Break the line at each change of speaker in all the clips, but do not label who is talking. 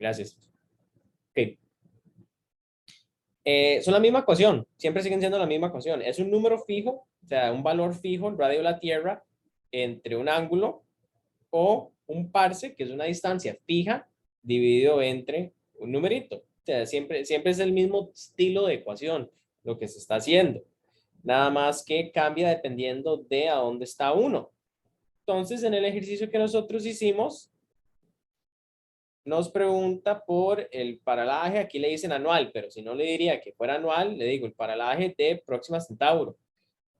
Gracias. Ok. Son la misma ecuación, siempre siguen siendo la misma ecuación. Es un número fijo, o sea, un valor fijo, el radio de la Tierra, entre un ángulo o un parse, que es una distancia fija, dividido entre un numerito. O sea, siempre es el mismo estilo de ecuación lo que se está haciendo. Nada más que cambia dependiendo de a dónde está uno. Entonces, en el ejercicio que nosotros hicimos, nos pregunta por el paralaje, aquí le dicen anual, pero si no le diría que fuera anual, le digo el paralaje de Próxima Centauro.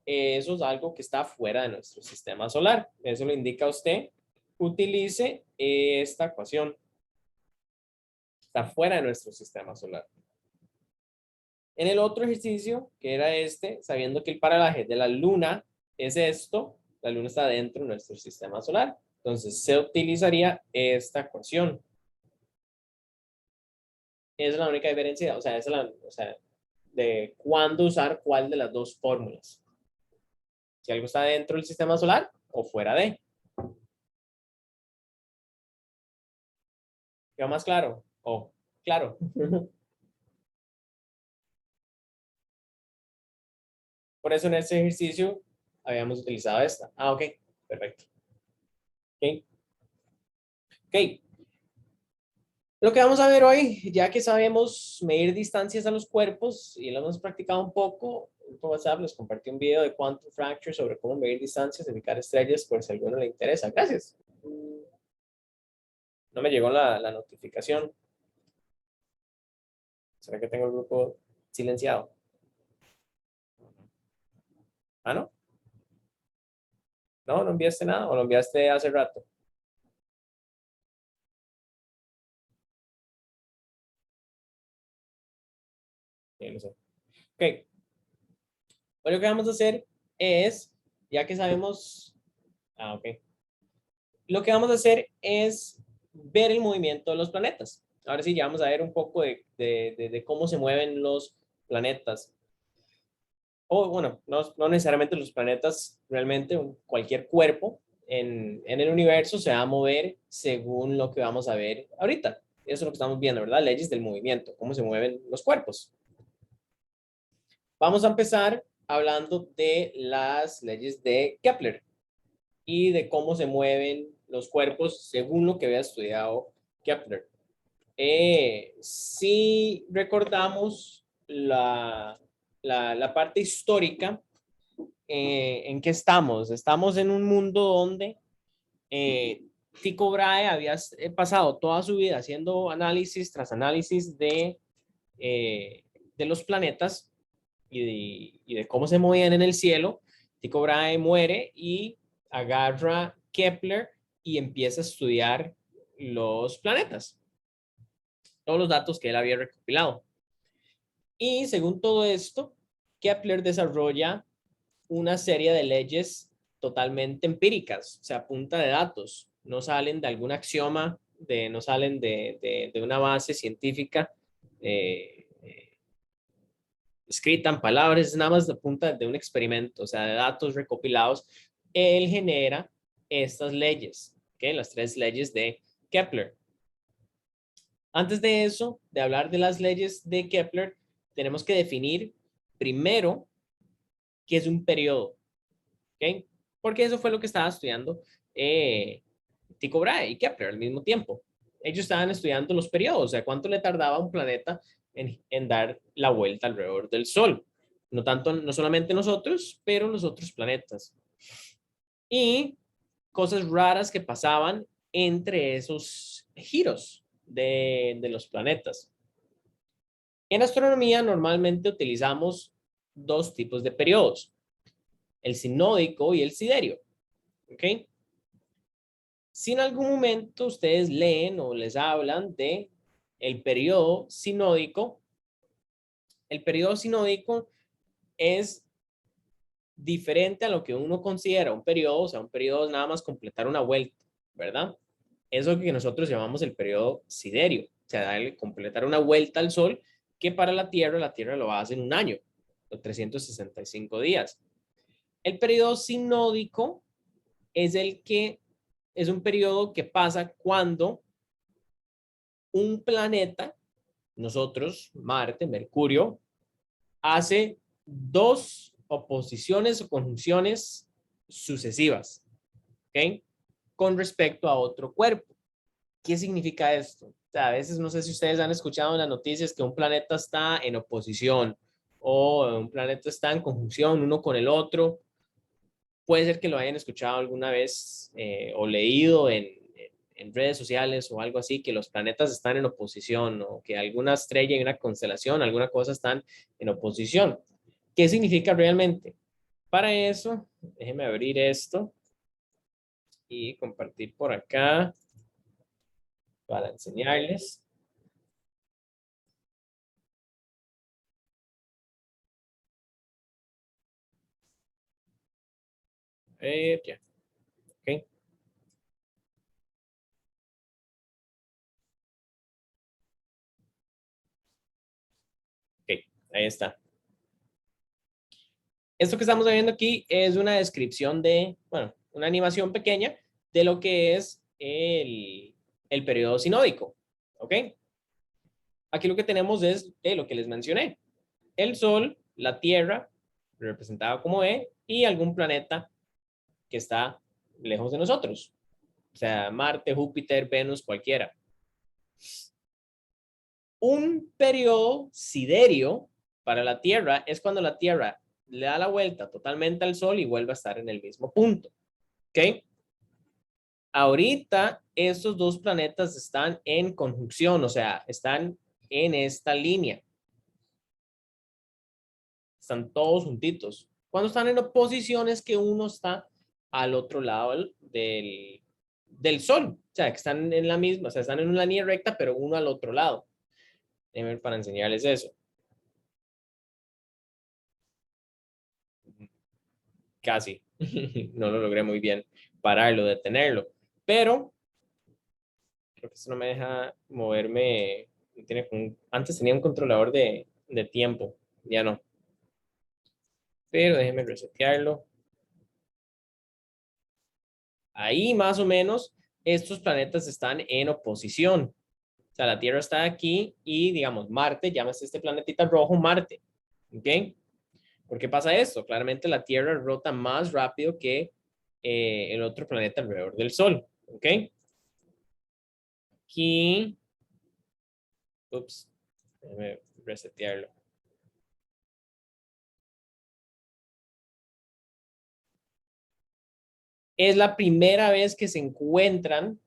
Eso es algo que está fuera de nuestro sistema solar. Eso lo indica usted. Utilice esta ecuación. Está fuera de nuestro sistema solar. En el otro ejercicio, que era este, sabiendo que el paralaje de la luna es esto, la luna está dentro de nuestro sistema solar. Entonces, se utilizaría esta ecuación. Esa es la única diferencia, o sea, de cuándo usar cuál de las dos fórmulas. Si algo está dentro del sistema solar o fuera de. ¿Queda más claro? Oh, claro. Por eso en este ejercicio habíamos utilizado esta. Ah, ok. Perfecto. Ok. Ok. Lo que vamos a ver hoy, ya que sabemos medir distancias a los cuerpos y lo hemos practicado un poco, por WhatsApp les compartí un video de Quantum Fracture sobre cómo medir distancias, ubicar estrellas, por si a alguno le interesa. Gracias. No me llegó la notificación. ¿Será que tengo el grupo silenciado? Ah, ¿no? No, no enviaste nada o lo enviaste hace rato. Sí, no sé. Ok. Pues lo que vamos a hacer es, ya que sabemos, ok. Lo que vamos a hacer es ver el movimiento de los planetas. Ahora sí, ya vamos a ver un poco de cómo se mueven los planetas. O bueno, no necesariamente los planetas, realmente cualquier cuerpo en el universo se va a mover según lo que vamos a ver ahorita. Eso es lo que estamos viendo, ¿verdad? Leyes del movimiento, cómo se mueven los cuerpos. Vamos a empezar hablando de las leyes de Kepler y de cómo se mueven los cuerpos según lo que había estudiado Kepler. Si recordamos la parte histórica, ¿en qué estamos? Estamos en un mundo donde Tycho Brahe había pasado toda su vida haciendo análisis tras análisis de los planetas y de cómo se movían en el cielo. Tycho Brahe muere y agarra Kepler y empieza a estudiar los planetas, todos los datos que él había recopilado. Y según todo esto, Kepler desarrolla una serie de leyes totalmente empíricas, o sea, a punta de datos, no salen de algún axioma, no salen de una base científica escrita en palabras, es nada más de punta de un experimento, o sea, de datos recopilados. Él genera estas leyes, ¿okay? Las tres leyes de Kepler. Antes de eso, de hablar de las leyes de Kepler, tenemos que definir primero qué es un periodo, ¿ok? Porque eso fue lo que estaba estudiando Tycho Brahe y Kepler al mismo tiempo. Ellos estaban estudiando los periodos, o sea, cuánto le tardaba a un planeta en dar la vuelta alrededor del Sol. No tanto, no solamente nosotros, pero los otros planetas. Y cosas raras que pasaban entre esos giros de los planetas. En astronomía normalmente utilizamos dos tipos de periodos, el sinódico y el siderio. ¿Ok? Si en algún momento ustedes leen o les hablan de el periodo sinódico es diferente a lo que uno considera un periodo, o sea, un periodo es nada más completar una vuelta, ¿verdad? Eso que nosotros llamamos el periodo siderio, o sea, darle, completar una vuelta al Sol, que para la Tierra lo hace en un año, los 365 días. El periodo sinódico es el que es un periodo que pasa cuando un planeta, nosotros, Marte, Mercurio, hace dos oposiciones o conjunciones sucesivas, ¿ok? Con respecto a otro cuerpo. ¿Qué significa esto? O sea, a veces no sé si ustedes han escuchado en las noticias que un planeta está en oposición o un planeta está en conjunción uno con el otro. Puede ser que lo hayan escuchado alguna vez o leído en redes sociales o algo así, que los planetas están en oposición o que alguna estrella y una constelación, alguna cosa están en oposición. ¿Qué significa realmente? Para eso, déjenme abrir esto y compartir por acá para enseñarles. Ya, ok, ok, ahí está. Esto que estamos viendo aquí es una descripción de, bueno, una animación pequeña de lo que es el periodo sinódico, ¿ok? Aquí lo que tenemos es lo que les mencioné. El Sol, la Tierra, representado como E, y algún planeta que está lejos de nosotros. O sea, Marte, Júpiter, Venus, cualquiera. Un periodo siderio para la Tierra es cuando la Tierra le da la vuelta totalmente al Sol y vuelve a estar en el mismo punto. ¿Ok? Ahorita estos dos planetas están en conjunción, o sea, están en esta línea. Están todos juntitos. Cuando están en oposición es que uno está al otro lado del Sol. O sea, que están en la misma, o sea, están en una línea recta, pero uno al otro lado. Déjenme ver para enseñarles eso. Casi. No lo logré muy bien pararlo, detenerlo. Pero creo que eso no me deja moverme. Antes tenía un controlador de tiempo, ya no. Pero déjenme resetearlo. Ahí más o menos estos planetas están en oposición. O sea, la Tierra está aquí y digamos Marte, llámese este planetita rojo Marte. ¿Ok? ¿Por qué pasa esto? Claramente la Tierra rota más rápido que el otro planeta alrededor del Sol. ¿Ok? Aquí, ups, déjame resetearlo. Es la primera vez que se encuentran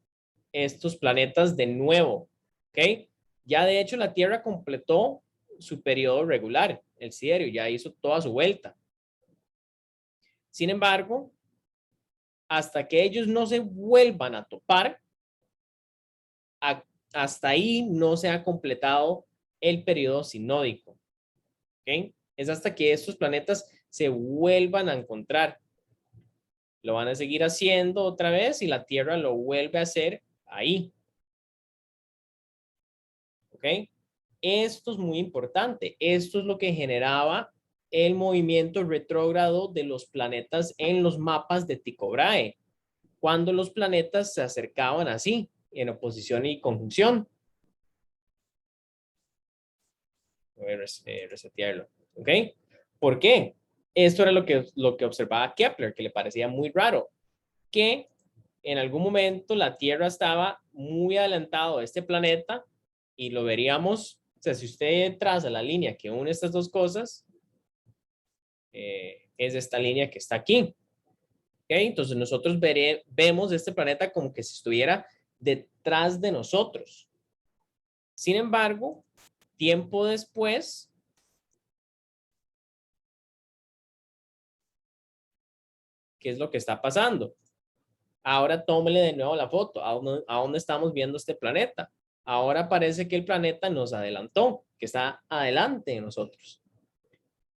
estos planetas de nuevo. ¿Ok? Ya de hecho la Tierra completó su periodo regular, el siderio, ya hizo toda su vuelta. Sin embargo, hasta que ellos no se vuelvan a topar, hasta ahí no se ha completado el periodo sinódico. ¿Ok? Es hasta que estos planetas se vuelvan a encontrar. Lo van a seguir haciendo otra vez y la Tierra lo vuelve a hacer ahí. ¿Ok? Esto es muy importante. Esto es lo que generaba el movimiento retrógrado de los planetas en los mapas de Tycho Brahe, cuando los planetas se acercaban así, en oposición y conjunción. Voy a resetearlo. ¿Ok? ¿Por qué? Esto era lo que observaba Kepler, que le parecía muy raro, que en algún momento la Tierra estaba muy adelantado a este planeta y lo veríamos, o sea, si usted traza la línea que une estas dos cosas, es esta línea que está aquí. ¿Okay? Entonces nosotros vemos este planeta como que si estuviera detrás de nosotros. Sin embargo, tiempo después, ¿qué es lo que está pasando? Ahora tómele de nuevo la foto. ¿A dónde estamos viendo este planeta? Ahora parece que el planeta nos adelantó, que está adelante de nosotros.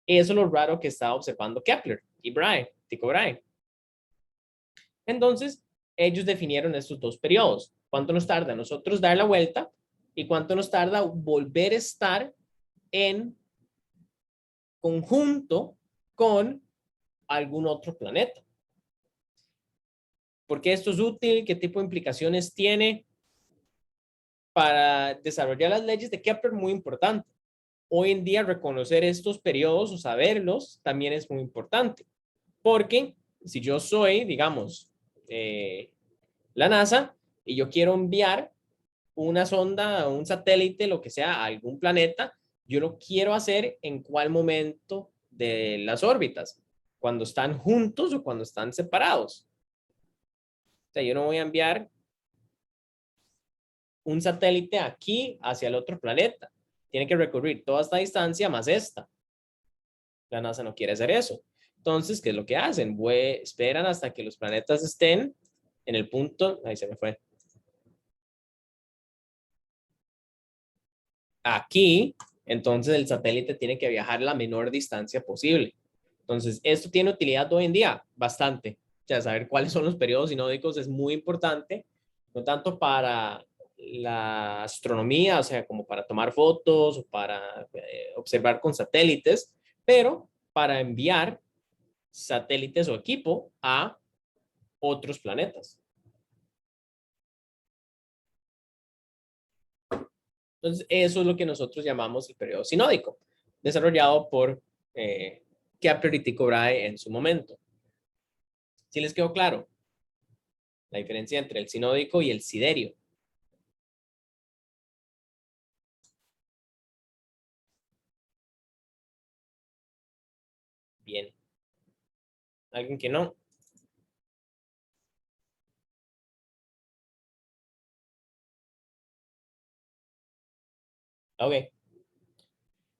Eso es lo raro que estaba observando Kepler y Brahe, Tycho Brahe. Entonces, ellos definieron estos dos periodos. ¿Cuánto nos tarda a nosotros dar la vuelta y cuánto nos tarda volver a estar en conjunto con algún otro planeta? ¿Por qué esto es útil? ¿Qué tipo de implicaciones tiene? para desarrollar las leyes de Kepler muy importante. Hoy en día reconocer estos periodos o saberlos también es muy importante, porque si yo soy, digamos, la NASA y yo quiero enviar una sonda, un satélite, lo que sea, a algún planeta, yo lo quiero hacer en cuál momento de las órbitas, cuando están juntos o cuando están separados. O sea, yo no voy a enviar un satélite aquí hacia el otro planeta. Tiene que recorrer toda esta distancia más esta. La NASA no quiere hacer eso. Entonces, ¿qué es lo que hacen? Esperan hasta que los planetas estén en el punto, ahí se me fue. Aquí, entonces el satélite tiene que viajar la menor distancia posible. Entonces, esto tiene utilidad hoy en día, bastante. O sea, saber cuáles son los periodos sinódicos es muy importante, no tanto para la astronomía, o sea, como para tomar fotos o para observar con satélites, pero para enviar satélites o equipo a otros planetas. Entonces, eso es lo que nosotros llamamos el periodo sinódico, desarrollado por Kepler y Tycho Brahe en su momento. ¿Sí les quedó claro la diferencia entre el sinódico y el siderio? Bien. ¿Alguien que no? Ok.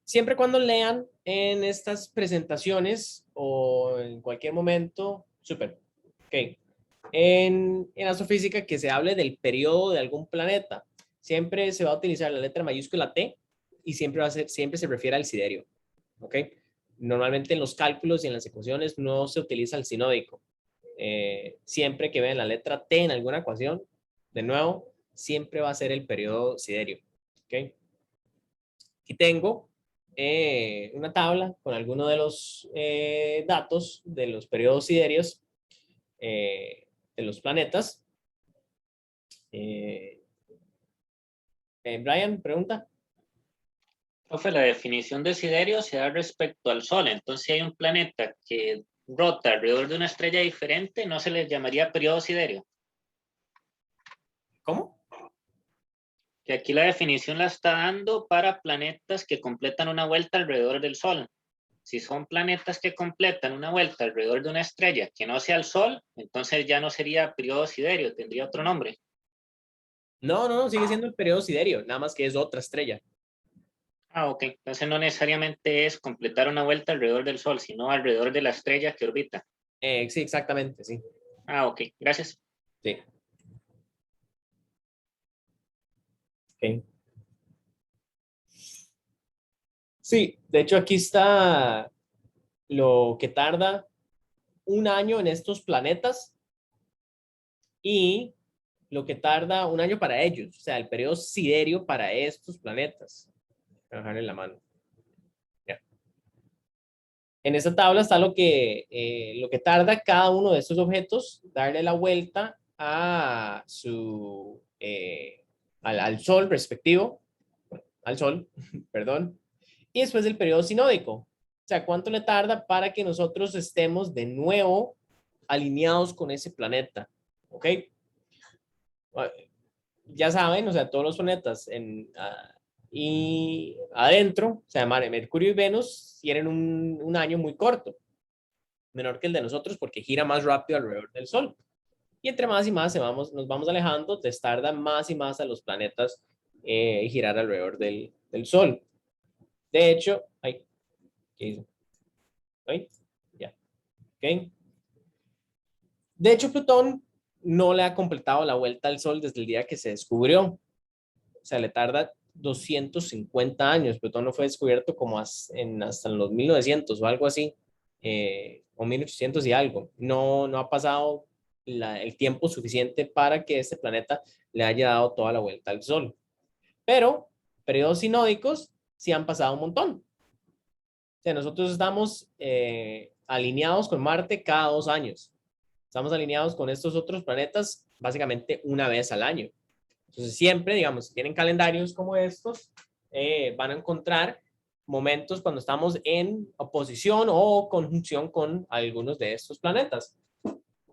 Siempre cuando lean en estas presentaciones o en cualquier momento, súper. Ok. En astrofísica que se hable del periodo de algún planeta, siempre se va a utilizar la letra mayúscula T y siempre se refiere al siderio. ¿Ok? Normalmente en los cálculos y en las ecuaciones no se utiliza el sinódico. Siempre que vean la letra T en alguna ecuación, de nuevo, siempre va a ser el periodo siderio. ¿Ok? Aquí tengo una tabla con algunos de los datos de los periodos siderios de los planetas. Eh, Brian, pregunta.
Profe, la definición de siderio se da respecto al Sol. Entonces, si hay un planeta que rota alrededor de una estrella diferente, ¿no se le llamaría periodo siderio?
¿Cómo?
Que aquí la definición la está dando para planetas que completan una vuelta alrededor del Sol. Si son planetas que completan una vuelta alrededor de una estrella que no sea el Sol, entonces ya no sería periodo siderio, tendría otro nombre.
No, sigue siendo el periodo siderio, nada más que es otra estrella.
Ah, ok. Entonces no necesariamente es completar una vuelta alrededor del Sol, sino alrededor de la estrella que orbita.
Sí, exactamente, sí.
Ah, ok. Gracias.
Sí. Okay. Sí, de hecho aquí está lo que tarda un año en estos planetas y lo que tarda un año para ellos, o sea, el periodo siderio para estos planetas. Voy a dejarle la mano. Ya. En esta tabla está lo que tarda cada uno de estos objetos darle la vuelta a al Sol respectivo, al Sol, perdón, y después del periodo sinódico. O sea, ¿cuánto le tarda para que nosotros estemos de nuevo alineados con ese planeta? ¿Ok? Ya saben, o sea, todos los planetas y adentro, o sea, Mercurio y Venus tienen un año muy corto, menor que el de nosotros porque gira más rápido alrededor del Sol. Y entre más y más nos vamos alejando, les tarda más y más a los planetas girar alrededor del Sol. De hecho, ay, ¿qué hizo? Ay, ya, ok. De hecho, Plutón no le ha completado la vuelta al Sol desde el día que se descubrió. O sea, le tarda 250 años. Plutón no fue descubierto como hasta los 1900 o algo así, o 1800 y algo. No ha pasado el tiempo suficiente para que este planeta le haya dado toda la vuelta al Sol. Pero periodos sinódicos sí han pasado un montón. O sea, nosotros estamos alineados con Marte cada 2 años. Estamos alineados con estos otros planetas básicamente una vez al año. Entonces siempre, digamos, si tienen calendarios como estos, van a encontrar momentos cuando estamos en oposición o conjunción con algunos de estos planetas.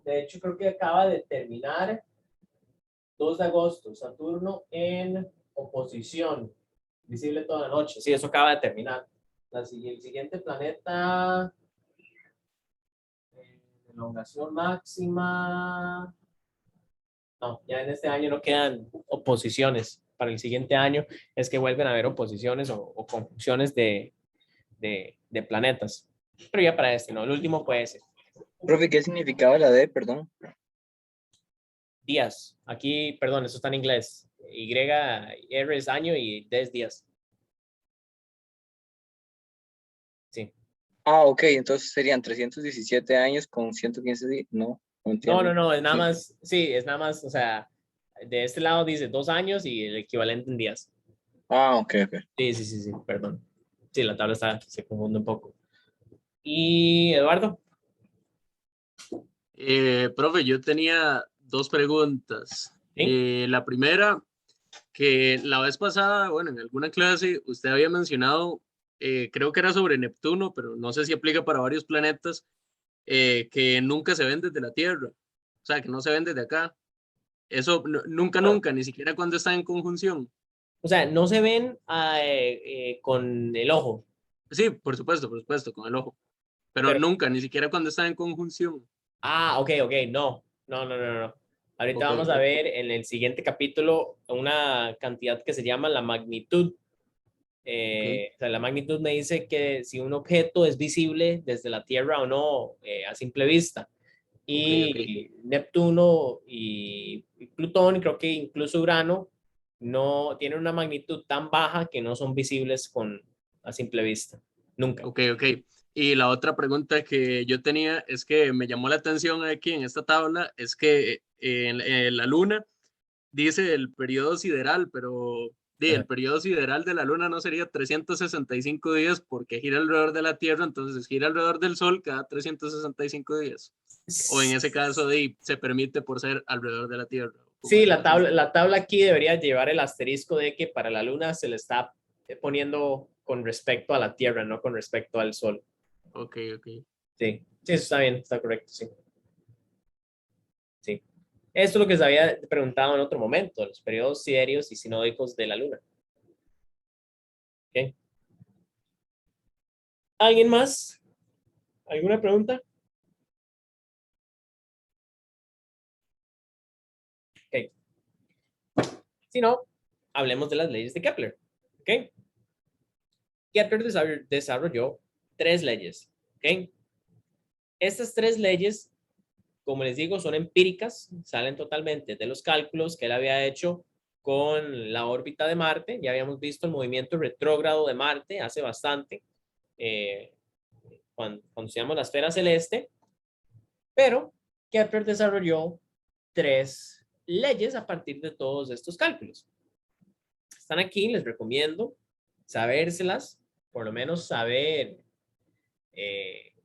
De hecho, creo que acaba de terminar 2 de agosto, Saturno en oposición, visible toda la noche. Sí, eso acaba de terminar. El siguiente planeta, elongación máxima. No, ya en este año no quedan oposiciones. Para el siguiente año es que vuelven a haber oposiciones o conjunciones de planetas. Pero ya para este, ¿no? El último puede ser
Profe, ¿qué significaba la D, perdón?
días. Aquí, perdón, eso está en inglés. R es año y D es días. Sí.
Ah, ok, entonces serían 317 años con 115 días. No, no entiendo.
No, es nada
Sí.
más, sí, es nada más, o sea, de este lado dice 2 años y el equivalente en días.
Ah, ok, ok.
Sí, perdón. Sí, la tabla se confunde un poco. Y Eduardo,
Profe, yo tenía dos preguntas.
¿sí?
La primera, que la vez pasada, bueno, en alguna clase usted había mencionado, creo que era sobre Neptuno, pero no sé si aplica para varios planetas, que nunca se ven desde la Tierra, o sea, que no se ven desde acá. Eso nunca, ni siquiera cuando están en conjunción.
O sea, no se ven con el ojo.
Sí, por supuesto, con el ojo, pero
Pero,
nunca, ni siquiera cuando están en conjunción.
ok, no. Ahorita
Ok,
vamos a
ok,
ver en el siguiente capítulo una cantidad que se llama la magnitud.
ok,
O sea, la magnitud me dice que si un objeto es visible desde la Tierra o no a simple vista.
ok.
Y Neptuno y Plutón, creo que incluso Urano, no tienen una magnitud tan baja que no son visibles a simple vista. Nunca.
Ok. Y la otra pregunta que yo tenía es que me llamó la atención aquí en esta tabla, es que en la Luna dice el periodo sideral, pero el periodo sideral de la Luna no sería 365 días porque gira alrededor de la Tierra, entonces gira alrededor del Sol cada 365 días. O en ese caso se permite por ser alrededor de la Tierra. ¿Cómo
Sí,
es el asunto?
la tabla aquí debería llevar el asterisco de que para la Luna se le está poniendo con respecto a la Tierra, no con respecto al Sol.
Ok.
Sí, eso está bien, está correcto, sí. Sí. Esto es lo que se había preguntado en otro momento, los periodos siderios y sinódicos de la Luna. ¿Ok? ¿Alguien más? ¿Alguna pregunta? Ok. Si no, hablemos de las leyes de Kepler. ¿Ok? Kepler desarrolló 3 leyes. ¿Ok? Estas 3 leyes, como les digo, son empíricas, salen totalmente de los cálculos que él había hecho con la órbita de Marte. Ya habíamos visto el movimiento retrógrado de Marte hace bastante, eh, cuando estudiamos la esfera celeste, pero Kepler desarrolló 3 leyes a partir de todos estos cálculos. Están aquí, les recomiendo sabérselas, por lo menos saber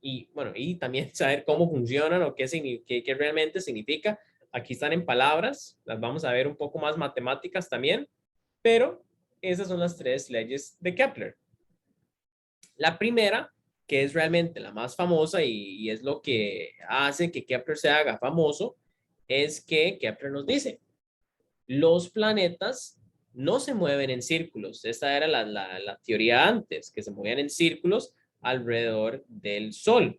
y bueno, y también saber cómo funcionan o qué realmente significa. Aquí están en palabras, las vamos a ver un poco más matemáticas también, pero esas son las 3 leyes de Kepler. La primera, que es realmente la más famosa y es lo que hace que Kepler se haga famoso, es que Kepler nos dice, los planetas no se mueven en círculos. Esta era la teoría antes, que se movían en círculos alrededor del Sol.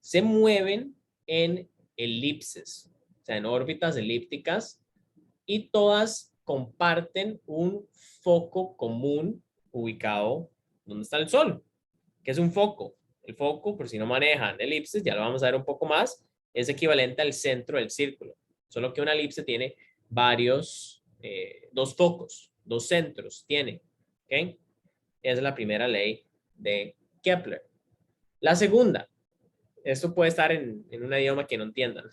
Se mueven en elipses, o sea, en órbitas elípticas, y todas comparten un foco común ubicado donde está el Sol. ¿Qué es un foco? El foco, por si no manejan elipses, ya lo vamos a ver un poco más, es equivalente al centro del círculo. Solo que una elipse tiene dos focos, dos centros tiene. ¿Ok? Esa es la primera ley de Kepler. La segunda, esto puede estar en un idioma que no entiendan.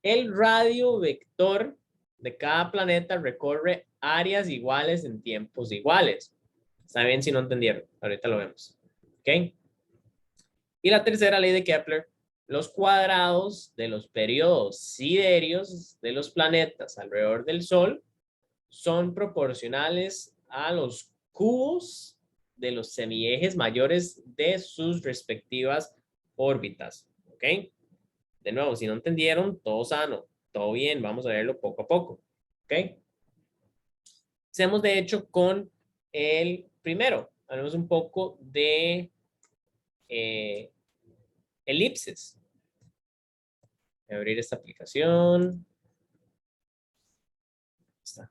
El radio vector de cada planeta recorre áreas iguales en tiempos iguales. Está bien si no entendieron, ahorita lo vemos. ¿Ok? Y la tercera ley de Kepler, los cuadrados de los periodos siderios de los planetas alrededor del Sol son proporcionales a los cubos de los semiejes mayores de sus respectivas órbitas. ¿Ok? De nuevo, si no entendieron, todo sano, todo bien, vamos a verlo poco a poco. ¿Ok? Hacemos de hecho con el primero. Hablemos un poco de elipses. Voy a abrir esta aplicación. Está.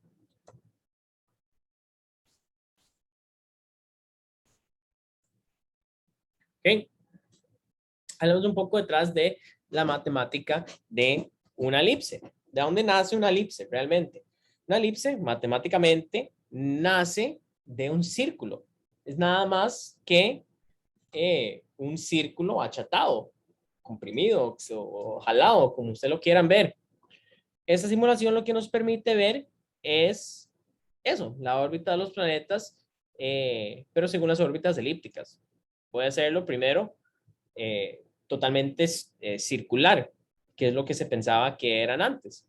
Ok. Hablemos un poco detrás de la matemática de una elipse. ¿De dónde nace una elipse realmente? Una elipse matemáticamente nace de un círculo. Es nada más que un círculo achatado, comprimido o jalado, como ustedes lo quieran ver. Esta simulación lo que nos permite ver es eso, la órbita de los planetas, pero según las órbitas elípticas. Puede hacerlo primero totalmente circular, que es lo que se pensaba que eran antes.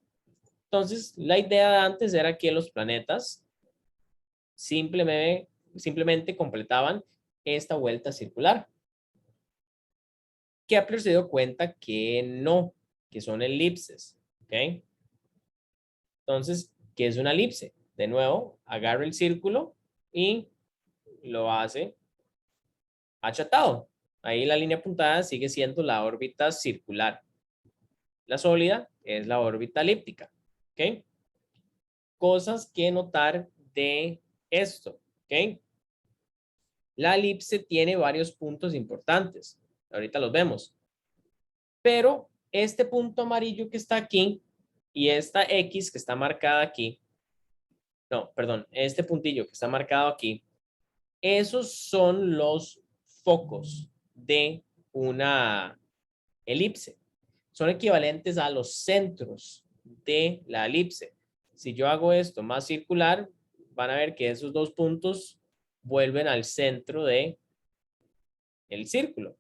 Entonces, la idea de antes era que los planetas simplemente completaban esta vuelta circular. Kepler se dio cuenta que no, que son elipses. ¿Ok? Entonces, ¿qué es una elipse? De nuevo, agarra el círculo y lo hace achatado. Ahí la línea apuntada sigue siendo la órbita circular. La sólida es la órbita elíptica. ¿Ok? Cosas que notar de esto. ¿Ok? La elipse tiene varios puntos importantes. Ahorita los vemos. Pero este punto amarillo que está aquí y esta X que está marcada aquí, no, perdón, este puntillo que está marcado aquí, esos son los focos de una elipse. Son equivalentes a los centros de la elipse. Si yo hago esto más circular, van a ver que esos dos puntos vuelven al centro de el círculo.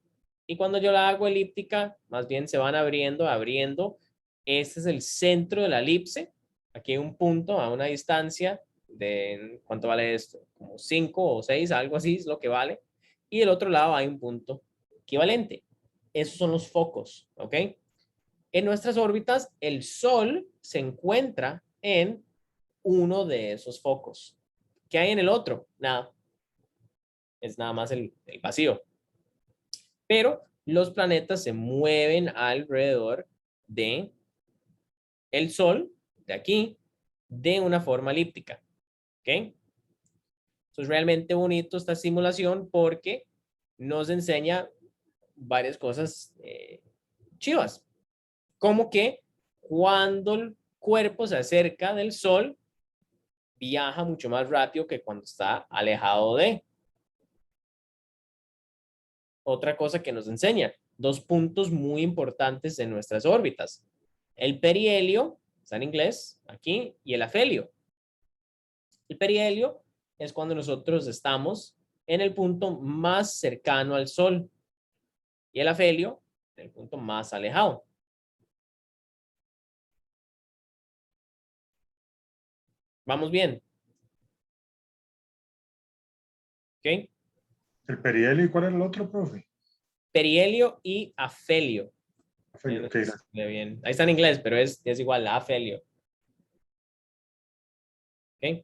Y cuando yo la hago elíptica, más bien se van abriendo. Este es el centro de la elipse. Aquí hay un punto a una distancia de, ¿cuánto vale esto? Como 5 o 6, algo así es lo que vale. Y del otro lado hay un punto equivalente. Esos son los focos, ¿ok? En nuestras órbitas, el Sol se encuentra en uno de esos focos. ¿Qué hay en el otro? Nada. Es nada más el vacío. Pero los planetas se mueven alrededor de el Sol, de aquí, de una forma elíptica. ¿Ok? Eso es realmente bonito esta simulación porque nos enseña varias cosas chivas. Como que cuando el cuerpo se acerca del Sol, viaja mucho más rápido que cuando está alejado de. Otra cosa que nos enseña, dos puntos muy importantes en nuestras órbitas. El perihelio, está en inglés, aquí, y el afelio. El perihelio es cuando nosotros estamos en el punto más cercano al Sol y el afelio en el punto más alejado. ¿Vamos bien? ¿Ok?
¿El perihelio y cuál es el otro, profe?
Perihelio y afelio.
Afelio, ok, gracias.
Bien. Ahí está en inglés, pero es igual a afelio. ¿Ok?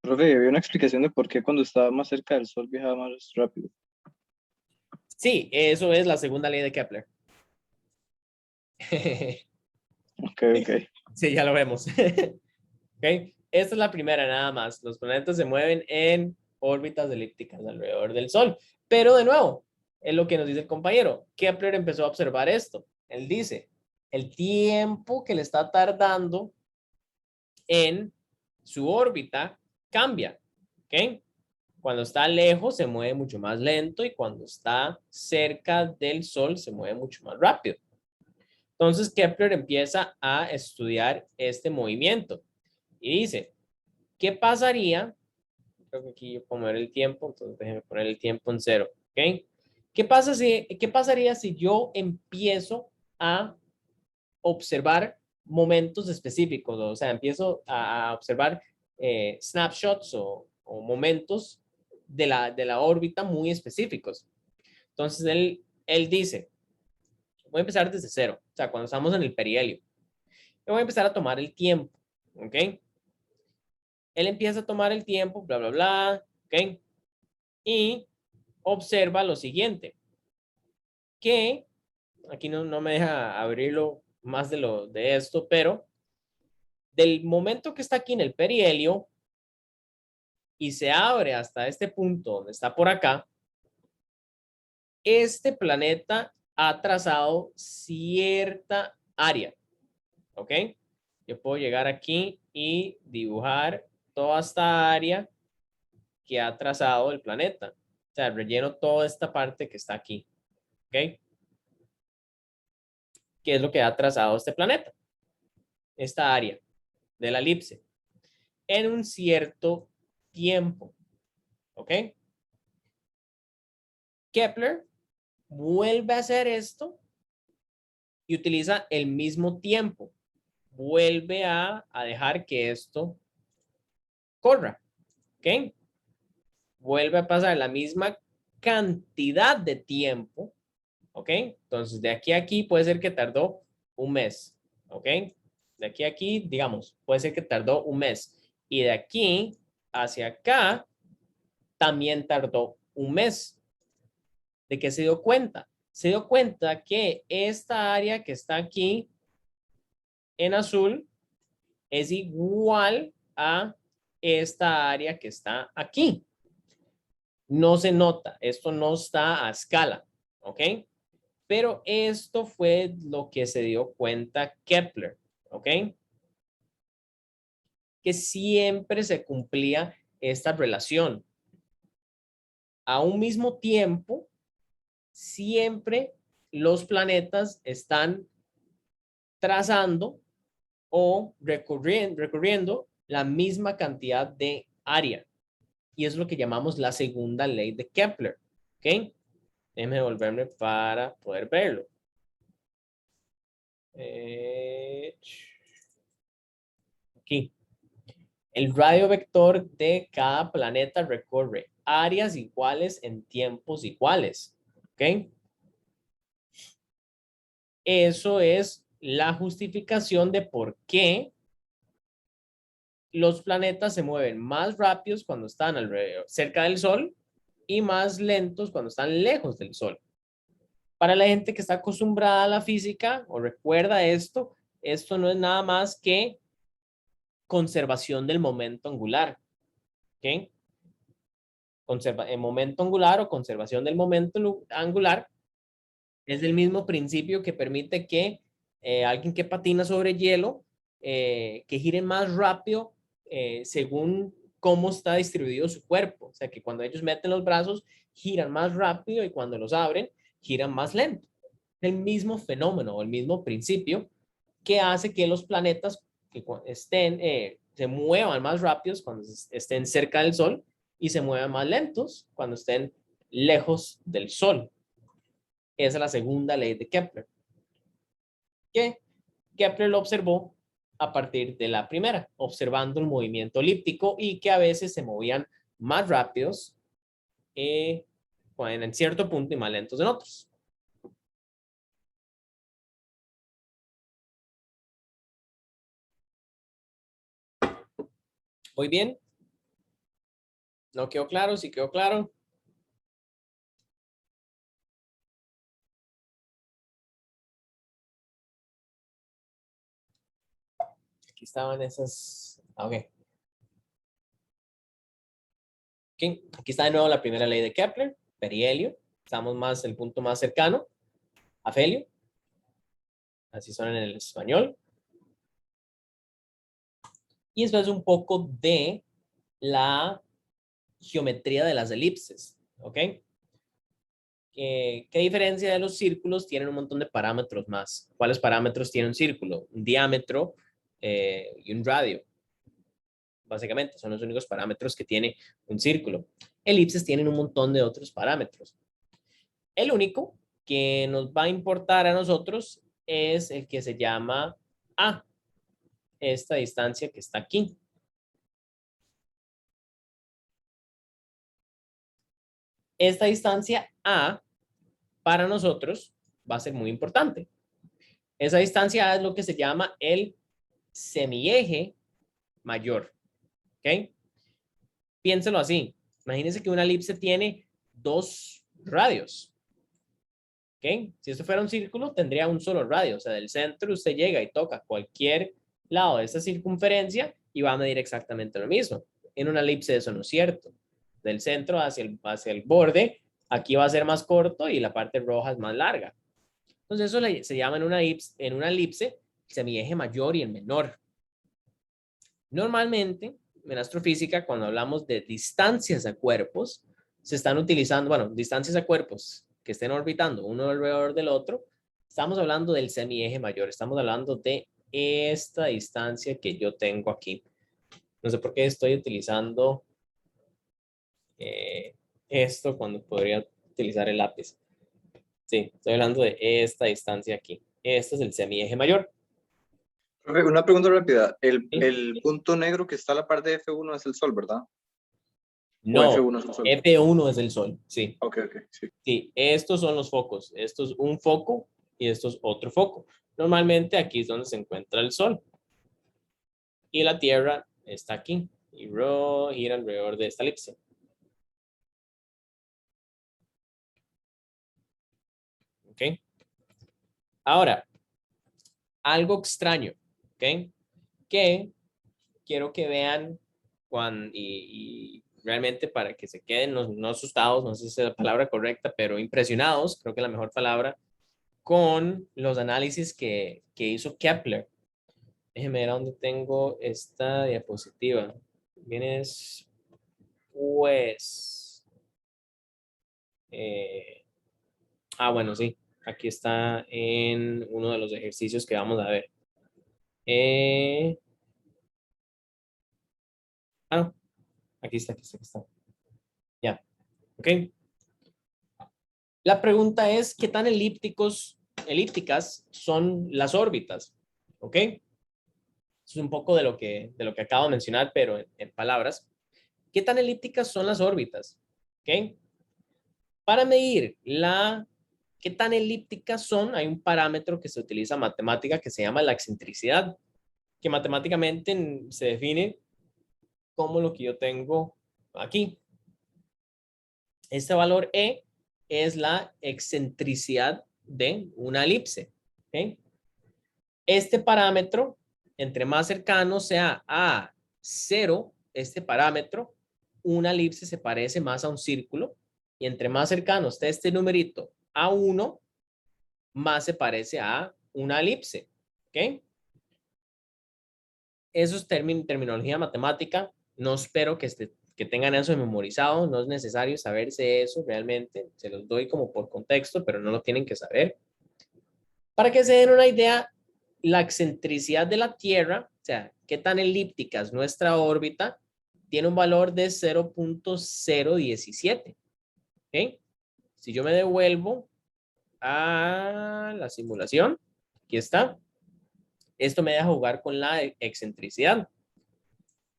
Profe, había una explicación de por qué cuando estaba más cerca del Sol viajaba más rápido.
Sí, eso es la segunda ley de Kepler.
Ok, ok.
Sí, ya lo vemos. ¿Okay? Esta es la primera nada más. Los planetas se mueven en órbitas elípticas alrededor del Sol. Pero de nuevo, es lo que nos dice el compañero. Kepler empezó a observar esto. Él dice, el tiempo que le está tardando en su órbita cambia. ¿Ok? Cuando está lejos se mueve mucho más lento y cuando está cerca del Sol se mueve mucho más rápido. Entonces Kepler empieza a estudiar este movimiento y dice, ¿qué pasaría? Creo que aquí yo puedo mover el tiempo, entonces déjenme poner el tiempo en 0, ¿ok? ¿Qué pasaría si yo empiezo a observar momentos específicos, o sea, empiezo a observar snapshots o momentos de la órbita muy específicos. Entonces, él dice, voy a empezar desde cero, o sea, cuando estamos en el perihelio. Yo voy a empezar a tomar el tiempo, ¿ok? Él empieza a tomar el tiempo, bla, bla, bla, ¿ok? Y observa lo siguiente, que aquí no me deja abrirlo más de esto, pero del momento que está aquí en el perihelio y se abre hasta este punto donde está por acá, este planeta ha trazado cierta área, ¿ok? Yo puedo llegar aquí y dibujar toda esta área que ha trazado el planeta. O sea, relleno toda esta parte que está aquí, ¿ok? ¿Qué es lo que ha trazado este planeta? Esta área de la elipse en un cierto tiempo, ¿ok? Kepler vuelve a hacer esto y utiliza el mismo tiempo. Vuelve a dejar que esto corra, ¿ok? Vuelve a pasar la misma cantidad de tiempo, ¿ok? Entonces, de aquí a aquí puede ser que tardó un mes, ¿ok? De aquí a aquí, digamos, puede ser que tardó un mes. Y de aquí hacia acá también tardó un mes. ¿De qué se dio cuenta? Se dio cuenta que esta área que está aquí en azul es igual a esta área que está aquí. No se nota, esto no está a escala, ¿ok? Pero esto fue lo que se dio cuenta Kepler, ¿ok? Que siempre se cumplía esta relación. A un mismo tiempo, siempre los planetas están trazando o recorriendo la misma cantidad de área. Y es lo que llamamos la segunda ley de Kepler. ¿Ok? Déjenme devolverme para poder verlo. Aquí. El radio vector de cada planeta recorre áreas iguales en tiempos iguales. ¿Ok? Eso es la justificación de por qué los planetas se mueven más rápidos cuando están alrededor, cerca del Sol y más lentos cuando están lejos del Sol. Para la gente que está acostumbrada a la física o recuerda esto no es nada más que conservación del momento angular. ¿Ok? El momento angular o conservación del momento angular es el mismo principio que permite que alguien que patina sobre hielo, que gire más rápido según cómo está distribuido su cuerpo. O sea, que cuando ellos meten los brazos, giran más rápido y cuando los abren, giran más lento. El mismo fenómeno o el mismo principio que hace que los planetas que se muevan más rápidos cuando estén cerca del Sol y se muevan más lentos cuando estén lejos del Sol. Esa es la segunda ley de Kepler, que Kepler lo observó a partir de la primera, observando el movimiento elíptico y que a veces se movían más rápidos en cierto punto y más lentos en otros. ¿Muy bien? ¿No quedó claro? ¿Sí quedó claro? Aquí estaban esas. Ok. Aquí está de nuevo la primera ley de Kepler, perihelio. Estamos más, el punto más cercano, afelio. Así son en el español. Y esto es un poco de la geometría de las elipses, ¿ok? ¿Qué diferencia de los círculos? Tienen un montón de parámetros más. ¿Cuáles parámetros tiene un círculo? Un diámetro y un radio. Básicamente, son los únicos parámetros que tiene un círculo. Elipses tienen un montón de otros parámetros. El único que nos va a importar a nosotros es el que se llama A, esta distancia que está aquí. Esta distancia A para nosotros va a ser muy importante. Esa distancia A es lo que se llama el semieje mayor. ¿Ok? Piénselo así. Imagínense que una elipse tiene 2 radios. ¿Ok? Si esto fuera un círculo, tendría un solo radio. O sea, del centro usted llega y toca cualquier lado de esa circunferencia y va a medir exactamente lo mismo. En una elipse eso no es cierto. Del centro hacia el borde, aquí va a ser más corto y la parte roja es más larga. Entonces eso se llama en una elipse el semieje mayor y el menor. Normalmente, en astrofísica, cuando hablamos de distancias a cuerpos, se están utilizando, bueno, distancias a cuerpos que estén orbitando uno alrededor del otro, estamos hablando del semieje mayor, estamos hablando de esta distancia que yo tengo aquí. No sé por qué estoy utilizando esto cuando podría utilizar el lápiz. Sí, estoy hablando de esta distancia aquí. Este es el semieje mayor.
Una pregunta rápida.
Sí.
El punto negro que está a la par de F1 es el Sol, ¿verdad?
No,
F1 es el Sol.
F1 es el Sol, sí.
Ok, sí.
Sí, estos son los focos. Esto es un foco y esto es otro foco. Normalmente aquí es donde se encuentra el Sol. Y la Tierra está aquí. Y gira alrededor de esta elipse. ¿Ok? Ahora, algo extraño, ¿ok? Que quiero que vean y realmente para que se queden no asustados, no sé si es la palabra correcta, pero impresionados, creo que es la mejor palabra, con los análisis que hizo Kepler. Déjenme ver dónde tengo esta diapositiva. Vienes, pues... bueno, sí. Aquí está en uno de los ejercicios que vamos a ver. No. Aquí está. Ya. Ok. La pregunta es, ¿qué tan elípticas son las órbitas? ¿Ok? Es un poco de lo que acabo de mencionar, pero en palabras. ¿Qué tan elípticas son las órbitas? ¿Ok? Para medir qué tan elípticas son, hay un parámetro que se utiliza en matemática que se llama la excentricidad, que matemáticamente se define como lo que yo tengo aquí. Este valor E es la excentricidad de una elipse. ¿Okay? Este parámetro, entre más cercano sea a 0, este parámetro, una elipse se parece más a un círculo, y entre más cercano esté este numerito a 1, más se parece a una elipse. ¿Ok? Eso es terminología matemática. No espero que tengan eso memorizado. No es necesario saberse eso realmente. Se los doy como por contexto, pero no lo tienen que saber. Para que se den una idea, la excentricidad de la Tierra, o sea, qué tan elíptica es nuestra órbita, tiene un valor de 0.017. ¿Ok? Si yo me devuelvo a la simulación, aquí está. Esto me deja jugar con la excentricidad.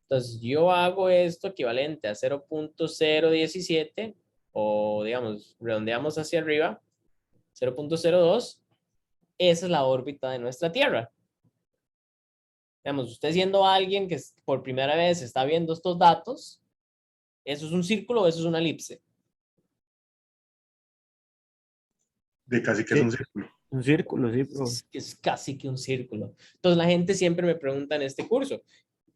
Entonces, yo hago esto equivalente a 0.017 o, digamos, redondeamos hacia arriba, 0.02. Esa es la órbita de nuestra Tierra. Digamos, usted siendo alguien que por primera vez está viendo estos datos, ¿eso es un círculo o eso es una elipse?
De casi que es un círculo.
Un círculo, sí, bro.
Es casi que un círculo. Entonces, la gente siempre me pregunta en este curso,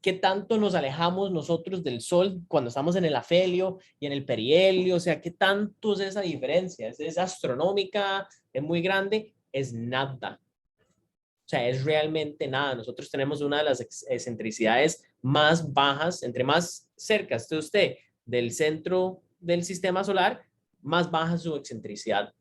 ¿qué tanto nos alejamos nosotros del Sol cuando estamos en el afelio y en el perihelio? O sea, ¿qué tanto es esa diferencia? ¿Es astronómica? ¿Es muy grande? Es nada. O sea, es realmente nada. Nosotros tenemos una de las excentricidades más bajas, entre más cerca esté usted del centro del sistema solar, más baja su excentricidad.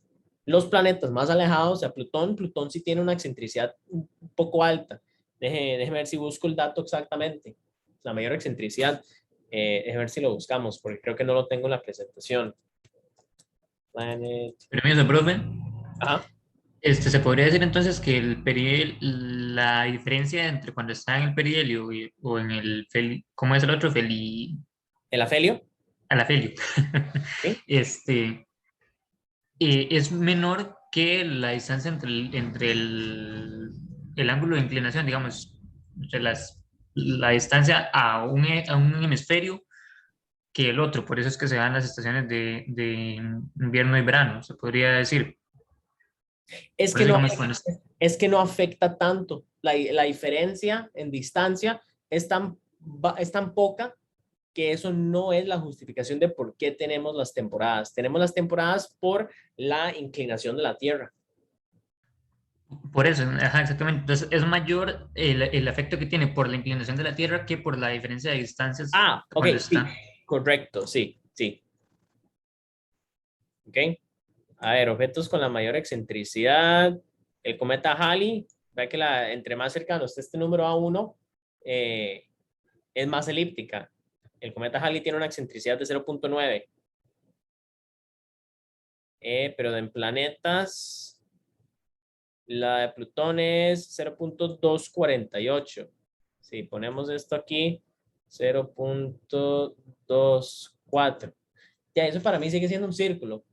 Los planetas más alejados, o sea, Plutón sí tiene una excentricidad un poco alta. Déjeme ver si busco el dato exactamente. La mayor excentricidad. Déjeme ver si lo buscamos, porque creo que no lo tengo en la presentación. Planet.
Permiso, profe.
Ajá.
Se podría decir entonces que la diferencia entre cuando está en el perihelio o en el ¿cómo es el otro?
¿El afelio?
Al afelio.
¿Sí?
Es menor que la distancia entre el ángulo de inclinación, digamos, entre la distancia a un hemisferio que el otro. Por eso es que se dan las estaciones de invierno y verano, se podría decir.
Es
Por
que
eso,
no,
digamos, cuando
es que no afecta tanto. La diferencia en distancia es tan poca que eso no es la justificación de por qué tenemos las temporadas. Tenemos las temporadas por la inclinación de la Tierra.
por eso, ajá, exactamente. Entonces, es mayor el efecto que tiene por la inclinación de la Tierra que por la diferencia de distancias
Ah, ok,
cuando
sí,
está.
correcto, sí, sí. Ok. A ver, objetos con la mayor excentricidad. El cometa Halley, ve que entre más cercano esté este número a 1, es más elíptica. El cometa Halley tiene una excentricidad de 0.9. Pero en planetas, la de Plutón es 0.248. Si ponemos esto aquí, 0.24. Ya, eso para mí sigue siendo un círculo.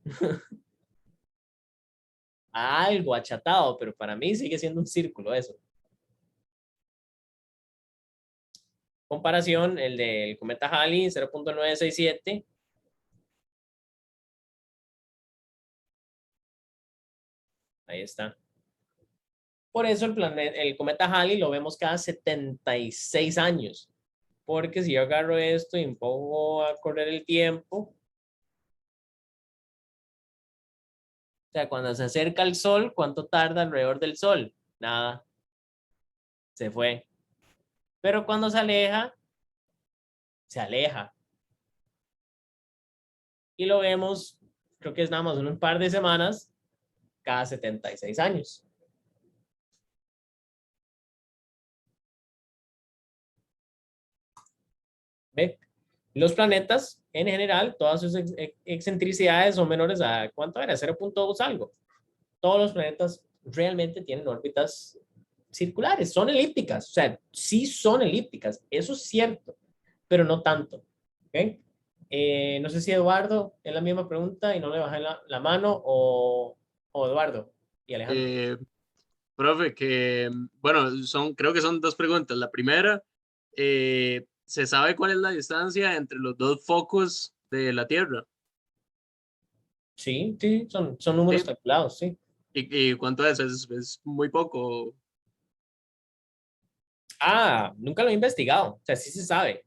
Algo achatado, pero para mí sigue siendo un círculo eso. Comparación, el del cometa Halley, 0.967. Ahí está. Por eso el cometa Halley lo vemos cada 76 años. Porque si yo agarro esto y me pongo a correr el tiempo, o sea, cuando se acerca al Sol, ¿cuánto tarda alrededor del Sol? Nada, se fue. Pero cuando se aleja. Y lo vemos, creo que es nada más un par de semanas, cada 76 años. ¿Ve? Los planetas, en general, todas sus excentricidades son menores a, ¿cuánto era? 0.2 algo. Todos los planetas realmente tienen órbitas circulares, son elípticas, o sea, sí son elípticas, eso es cierto, pero no tanto. ¿Okay? No sé si Eduardo es la misma pregunta y no le bajé la mano o Eduardo y Alejandro.
Profe, bueno, creo que son dos preguntas. La primera, ¿se sabe cuál es la distancia entre los dos focos de la Tierra?
Sí, sí, son números
¿Sí?
calculados, sí.
¿Y cuánto es? ¿Es muy poco?
Ah, nunca lo he investigado, o sea, sí se sabe,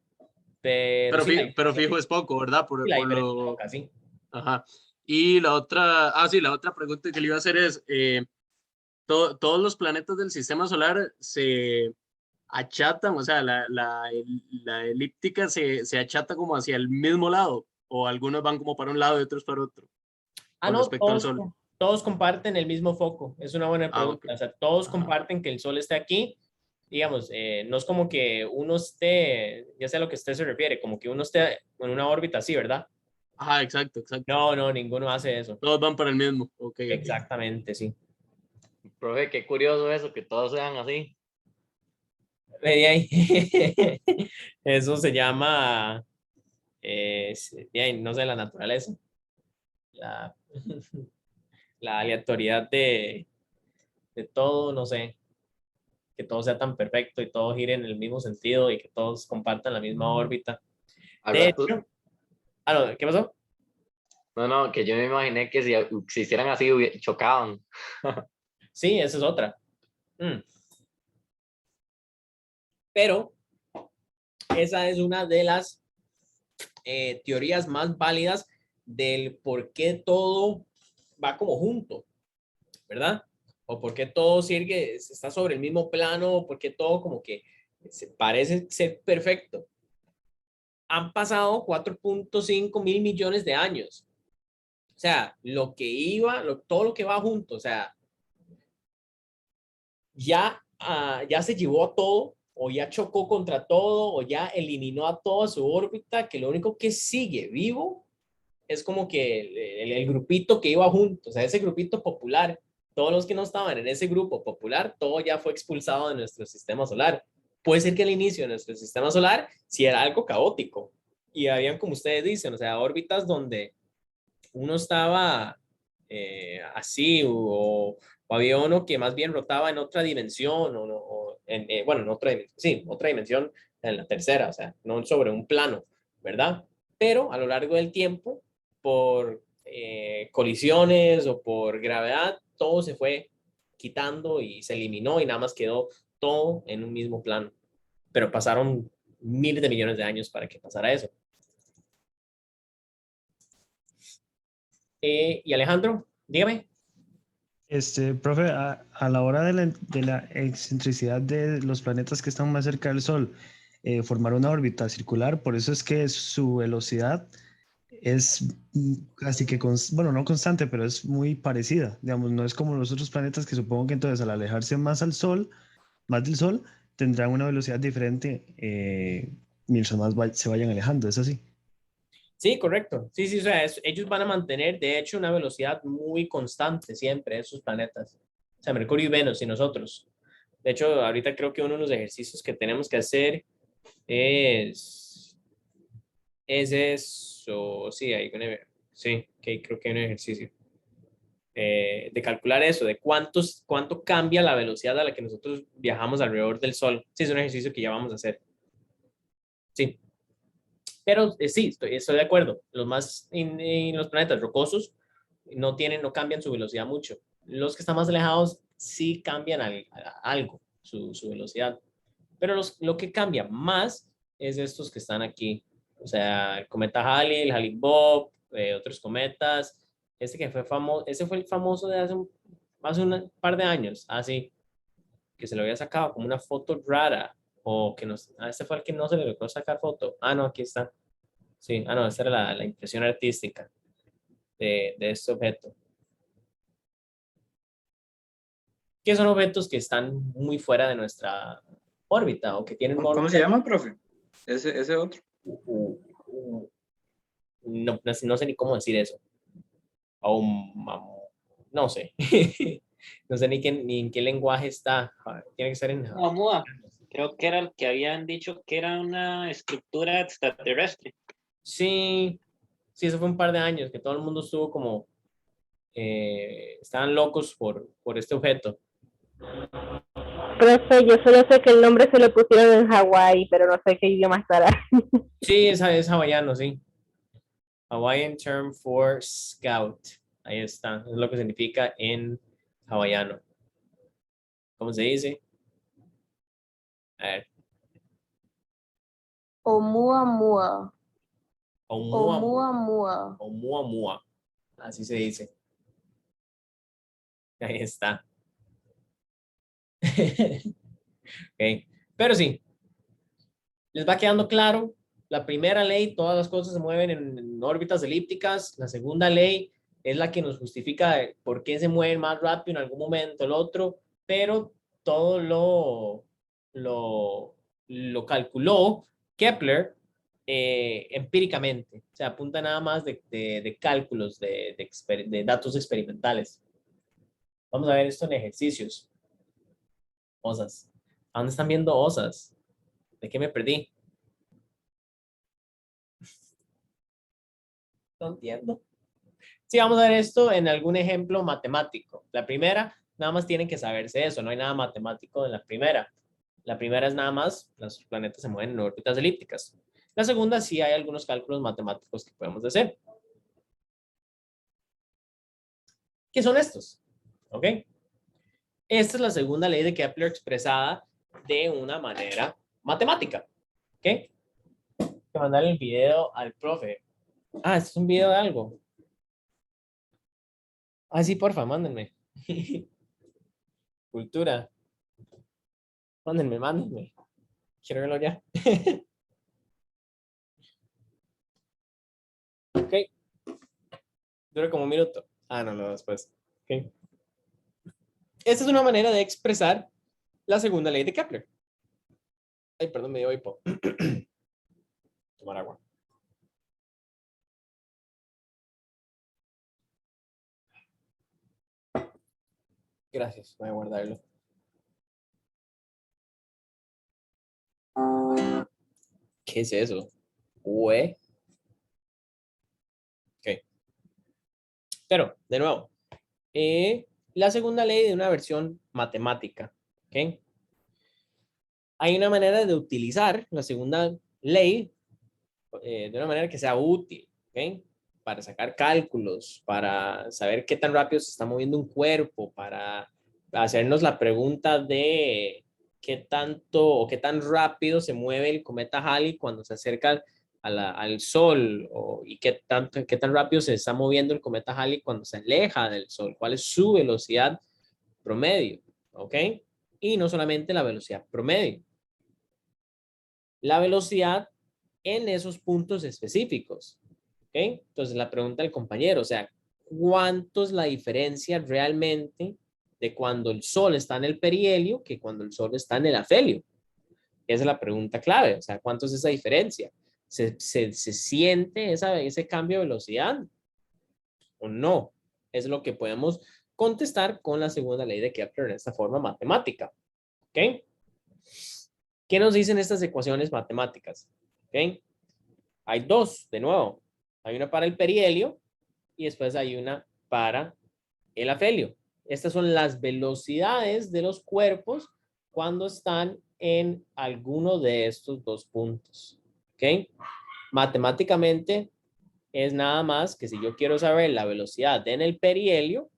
pero sí,
Pero fijo es poco, ¿verdad?
la diferencia es poca, sí.
Ajá. Y sí, la otra pregunta que le iba a hacer es, todos los planetas del sistema solar se achatan, o sea, la elíptica se achata como hacia el mismo lado, o algunos van como para un lado y otros para otro,
Ah,
con
no,
respecto al Sol.
todos comparten el mismo foco. Es una buena
Ah, ok.
pregunta. O sea, todos
Ajá.
comparten que el sol esté aquí. Digamos, no es como que uno esté, ya sé a lo que usted se refiere, como que uno esté en una órbita así, ¿verdad?
Ajá, exacto, exacto.
No, no, ninguno hace eso.
Todos van para el mismo. Ok, ok.
Exactamente, sí.
Profe, qué curioso eso, que todos sean así.
De ahí, eso se llama, de ahí, no sé, la naturaleza. La, la aleatoriedad de todo, no sé. Que todo sea tan perfecto y todo gire en el mismo sentido y que todos compartan la misma órbita.
Al
De
rato,
hecho, no, ¿qué pasó?
no, que yo me imaginé que si hicieran así, chocaban.
Sí, esa es otra. Pero esa es una de las teorías más válidas del por qué todo va como junto, ¿verdad? O por qué todo está sobre el mismo plano, o por qué todo como que parece ser perfecto. Han pasado 4.5 mil millones de años. O sea, todo lo que va junto, o sea, ya se llevó a todo, o ya chocó contra todo, o ya eliminó a toda su órbita, que lo único que sigue vivo es como que el grupito que iba junto, o sea, ese grupito popular, todos los que no estaban en ese grupo popular, todo ya fue expulsado de nuestro sistema solar. Puede ser que al inicio de nuestro sistema solar sí era algo caótico y habían, como ustedes dicen, o sea, órbitas donde uno estaba así o había uno que más bien rotaba en otra dimensión bueno, en otra dimensión, sí, otra dimensión en la tercera, o sea, no sobre un plano, ¿verdad? Pero a lo largo del tiempo, por colisiones o por gravedad, todo se fue quitando y se eliminó y nada más quedó todo en un mismo plano. Pero pasaron miles de millones de años para que pasara eso. Y Alejandro, dígame.
Profe, a la hora de la excentricidad de los planetas que están más cerca del Sol, formar una órbita circular, por eso es que su velocidad es casi que, bueno, no constante, pero es muy parecida. Digamos, no es como los otros planetas que supongo que entonces al alejarse más al Sol, más del Sol, tendrán una velocidad diferente mientras más se vayan alejando, ¿es así?
Sí, correcto. Sí, sí, o sea, ellos van a mantener, de hecho, una velocidad muy constante siempre, esos planetas. O sea, Mercurio y Venus y nosotros. De hecho, ahorita creo que uno de los ejercicios que tenemos que hacer es, es eso. Sí, sí, que creo que hay un ejercicio de calcular eso, de cuánto cambia la velocidad a la que nosotros viajamos alrededor del Sol. Sí, es un ejercicio que ya vamos a hacer. Sí. Pero sí, estoy de acuerdo. Los planetas rocosos no cambian su velocidad mucho. Los que están más alejados sí cambian algo, su velocidad. Pero lo que cambia más es estos que están aquí. O sea, el cometa Halley, el Halley-Bopp, otros cometas. Que fue famoso, ese fue el famoso de hace un par de años. Así, que se lo había sacado como una foto rara. O que este fue el que no se le logró sacar foto. Ah, no, aquí está. Sí, no, esa era la impresión artística de este objeto. Que son objetos que están muy fuera de nuestra órbita o que tienen una
¿Cómo
órbita.
se llama, profe? Ese otro.
No sé ni cómo decir eso. O, no sé. No sé ni en qué lenguaje está. Tiene que ser en.
Oumuamua, creo que era el que habían dicho que era una estructura extraterrestre.
Sí, sí, eso fue un par de años que todo el mundo estuvo como. Estaban locos por este objeto.
Profe, yo solo sé que el nombre se lo pusieron en Hawái, pero no sé qué idioma estará.
Sí, esa es hawaiano, sí. Hawaiian term for scout. Ahí está. Es lo que significa en hawaiano. ¿Cómo se dice? A ver.
Oumuamua.
Oumuamua.
Oumuamua.
Oumuamua. Así se dice. Ahí está. Okay. Pero sí, les va quedando claro. La primera ley, todas las cosas se mueven en órbitas elípticas. La segunda ley es la que nos justifica por qué se mueven más rápido en algún momento el otro, pero todo lo calculó Kepler empíricamente. O sea, apunta nada más de cálculos, de datos experimentales. Vamos a ver esto en ejercicios. Osas. ¿A dónde están viendo osas? ¿De qué me perdí? No entiendo. Sí, vamos a ver esto en algún ejemplo matemático. La primera, nada más tienen que saberse eso, no hay nada matemático en la primera. La primera es nada más, los planetas se mueven en órbitas elípticas. La segunda, sí hay algunos cálculos matemáticos que podemos hacer. ¿Qué son estos? ¿Ok? Esta es la segunda ley de Kepler expresada de una manera matemática. ¿Ok? Hay que mandarle el video al profe. Ah, ¿esto es un video de algo? Ah, sí, porfa, mándenme. Cultura. Mándenme. Quiero verlo ya. Ok. Dura como un minuto. Ah, no, después. Ok. Esta es una manera de expresar la segunda ley de Kepler. Ay, perdón, me dio hipo. Tomar agua. Gracias, voy a guardarlo. ¿Qué es eso? UE. Ok. Pero, de nuevo, la segunda ley de una versión matemática. ¿Ok? Hay una manera de utilizar la segunda ley de una manera que sea útil. ¿Ok? Para sacar cálculos, para saber qué tan rápido se está moviendo un cuerpo, para hacernos la pregunta de qué tanto o qué tan rápido se mueve el cometa Halley cuando se acerca al Sol, y qué tan rápido se está moviendo el cometa Halley cuando se aleja del Sol, cuál es su velocidad promedio, ¿ok? Y no solamente la velocidad promedio, la velocidad en esos puntos específicos. ¿Ok? Entonces la pregunta del compañero, o sea, ¿cuánto es la diferencia realmente de cuando el Sol está en el perihelio que cuando el Sol está en el afelio? Esa es la pregunta clave, o sea, ¿cuánto es esa diferencia? ¿Se siente ese cambio de velocidad o no? Es lo que podemos contestar con la segunda ley de Kepler en esta forma matemática. ¿Ok? ¿Qué nos dicen estas ecuaciones matemáticas? ¿Ok? Hay dos, de nuevo. Hay una para el perihelio y después hay una para el afelio. Estas son las velocidades de los cuerpos cuando están en alguno de estos dos puntos. ¿Ok? Matemáticamente es nada más que si yo quiero saber la velocidad en el perihelio,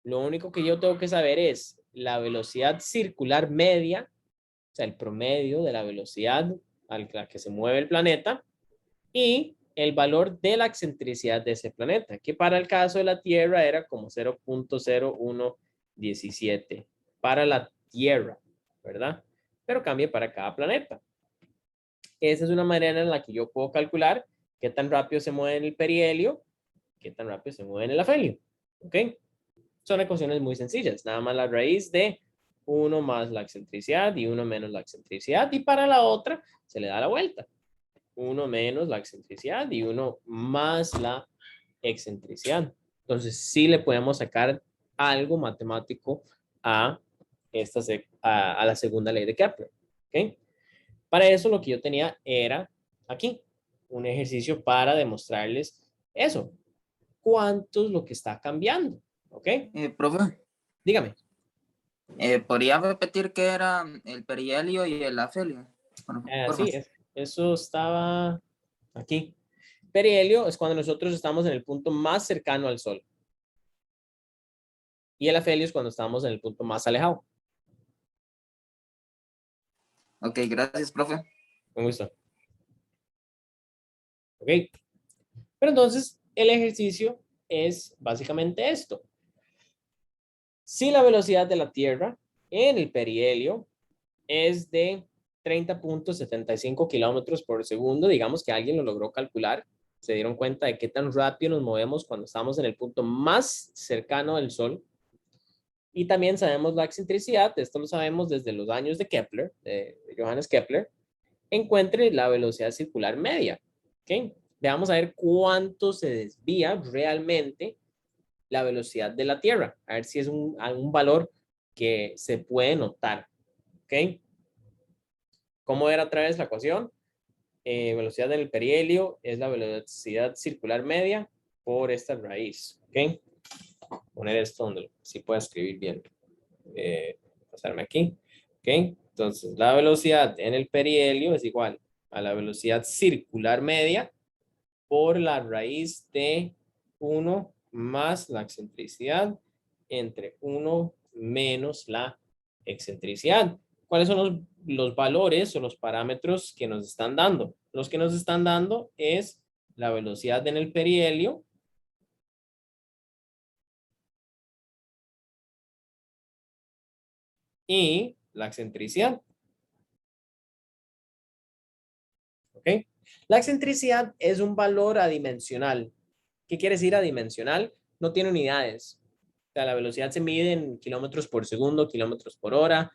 lo único que yo tengo que saber es la velocidad circular media, o sea, el promedio de la velocidad a la que se mueve el planeta, y el valor de la excentricidad de ese planeta, que para el caso de la Tierra era como 0.0117 para la Tierra, ¿verdad? Pero cambia para cada planeta. Esa es una manera en la que yo puedo calcular qué tan rápido se mueve en el perihelio, qué tan rápido se mueve en el afelio, ¿ok? Son ecuaciones muy sencillas, nada más la raíz de 1 más la excentricidad y 1 menos la excentricidad, y para la otra se le da la vuelta. 1 menos la excentricidad y 1 más la excentricidad. Entonces, sí le podemos sacar algo matemático a, a la segunda ley de Kepler. ¿Okay? Para eso lo que yo tenía era aquí, un ejercicio para demostrarles eso. ¿Cuánto es lo que está cambiando? ¿Ok?
Profe,
Dígame.
¿podría repetir qué era el perihelio y el afelio? Por
Sí,
favor.
eso estaba aquí. Perihelio es cuando nosotros estamos en el punto más cercano al Sol. Y el afelio es cuando estamos en el punto más alejado.
Ok, gracias, profe.
Con gusto. Ok. Pero entonces, el ejercicio es básicamente esto. Si la velocidad de la Tierra en el perihelio es de 30.75 kilómetros por segundo, digamos que alguien lo logró calcular, se dieron cuenta de qué tan rápido nos movemos cuando estamos en el punto más cercano del Sol. Y también sabemos la excentricidad, esto lo sabemos desde los años de Kepler, de Johannes Kepler. Encuentre la velocidad circular media. ¿Okay? Veamos a ver cuánto se desvía realmente la velocidad de la Tierra. A ver si es algún valor que se puede notar. ¿Ok? ¿Cómo era otra vez la ecuación? Velocidad del perihelio es la velocidad circular media por esta raíz. ¿Ok? Poner esto donde sí pueda escribir bien. Pasarme aquí. ¿Ok? Entonces, la velocidad en el perihelio es igual a la velocidad circular media por la raíz de 1 más la excentricidad entre 1 menos la excentricidad. ¿Cuáles son los valores o los parámetros que nos están dando? Los que nos están dando es la velocidad en el perihelio y la excentricidad. ¿Ok? La excentricidad es un valor adimensional. ¿Qué quiere decir adimensional? No tiene unidades. O sea, la velocidad se mide en kilómetros por segundo, kilómetros por hora,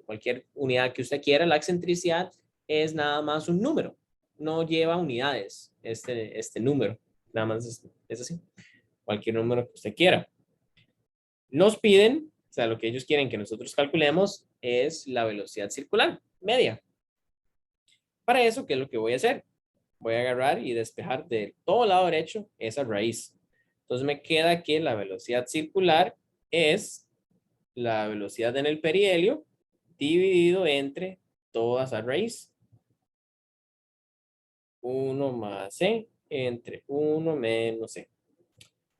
cualquier unidad que usted quiera. La excentricidad es nada más un número. No lleva unidades este número. Nada más es así. Cualquier número que usted quiera. Nos piden O sea, lo que ellos quieren que nosotros calculemos es la velocidad circular media. Para eso, ¿qué es lo que voy a hacer? Voy a agarrar y despejar de todo lado derecho esa raíz. Entonces me queda que la velocidad circular es la velocidad en el perihelio dividido entre toda esa raíz. 1 más c entre 1 menos c.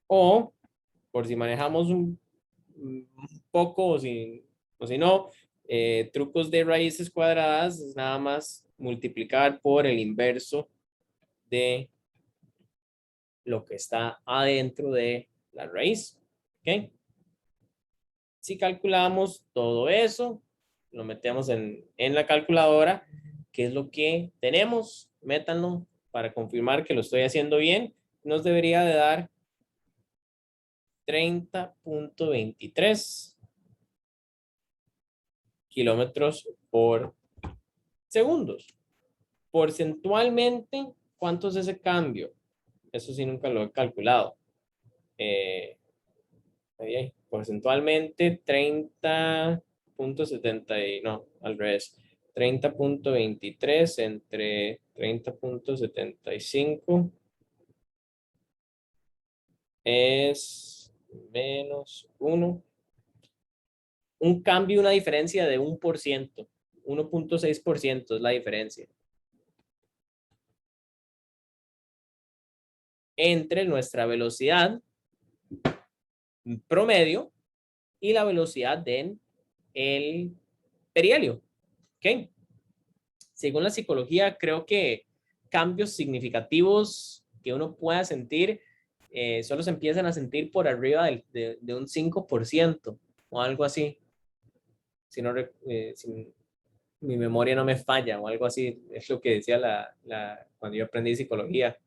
O, por si manejamos un poco, o si no, trucos de raíces cuadradas, es nada más multiplicar por el inverso de lo que está adentro de la raíz. ¿Ok? Si calculamos todo eso, lo metemos en la calculadora, ¿qué es lo que tenemos? Métanlo para confirmar que lo estoy haciendo bien. Nos debería de dar 30.23 kilómetros por segundos. Porcentualmente, ¿cuánto es ese cambio? Eso sí nunca lo he calculado. Porcentualmente 30.70 no, al revés. 30.23 entre 30.75 es menos 1. Un cambio, una diferencia de 1%. 1.6% es la diferencia entre nuestra velocidad promedio y la velocidad en el perihelio. ¿Ok? Según la psicología, creo que cambios significativos que uno pueda sentir solo se empiezan a sentir por arriba de un 5% o algo así. Si mi memoria no me falla o algo así, es lo que decía cuando yo aprendí psicología.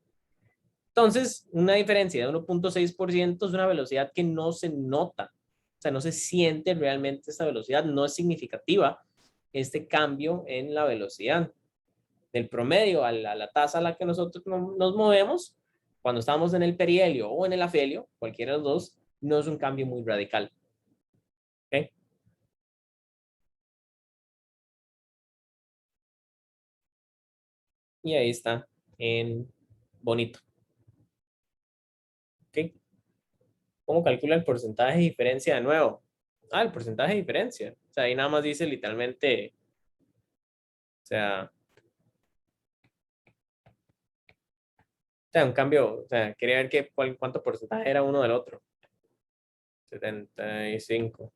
Entonces, una diferencia de 1.6% es una velocidad que no se nota, o sea, no se siente realmente esta velocidad, no es significativa este cambio en la velocidad. Del promedio a la tasa a la que nosotros nos movemos, cuando estamos en el perihelio o en el afelio, cualquiera de los dos, no es un cambio muy radical. ¿Okay? Y ahí está, en bonito. ¿Ok? ¿Cómo calcula el porcentaje de diferencia de nuevo? El porcentaje de diferencia. O sea, ahí nada más dice literalmente, o sea, un cambio, o sea, quería ver cuánto porcentaje era uno del otro. 75.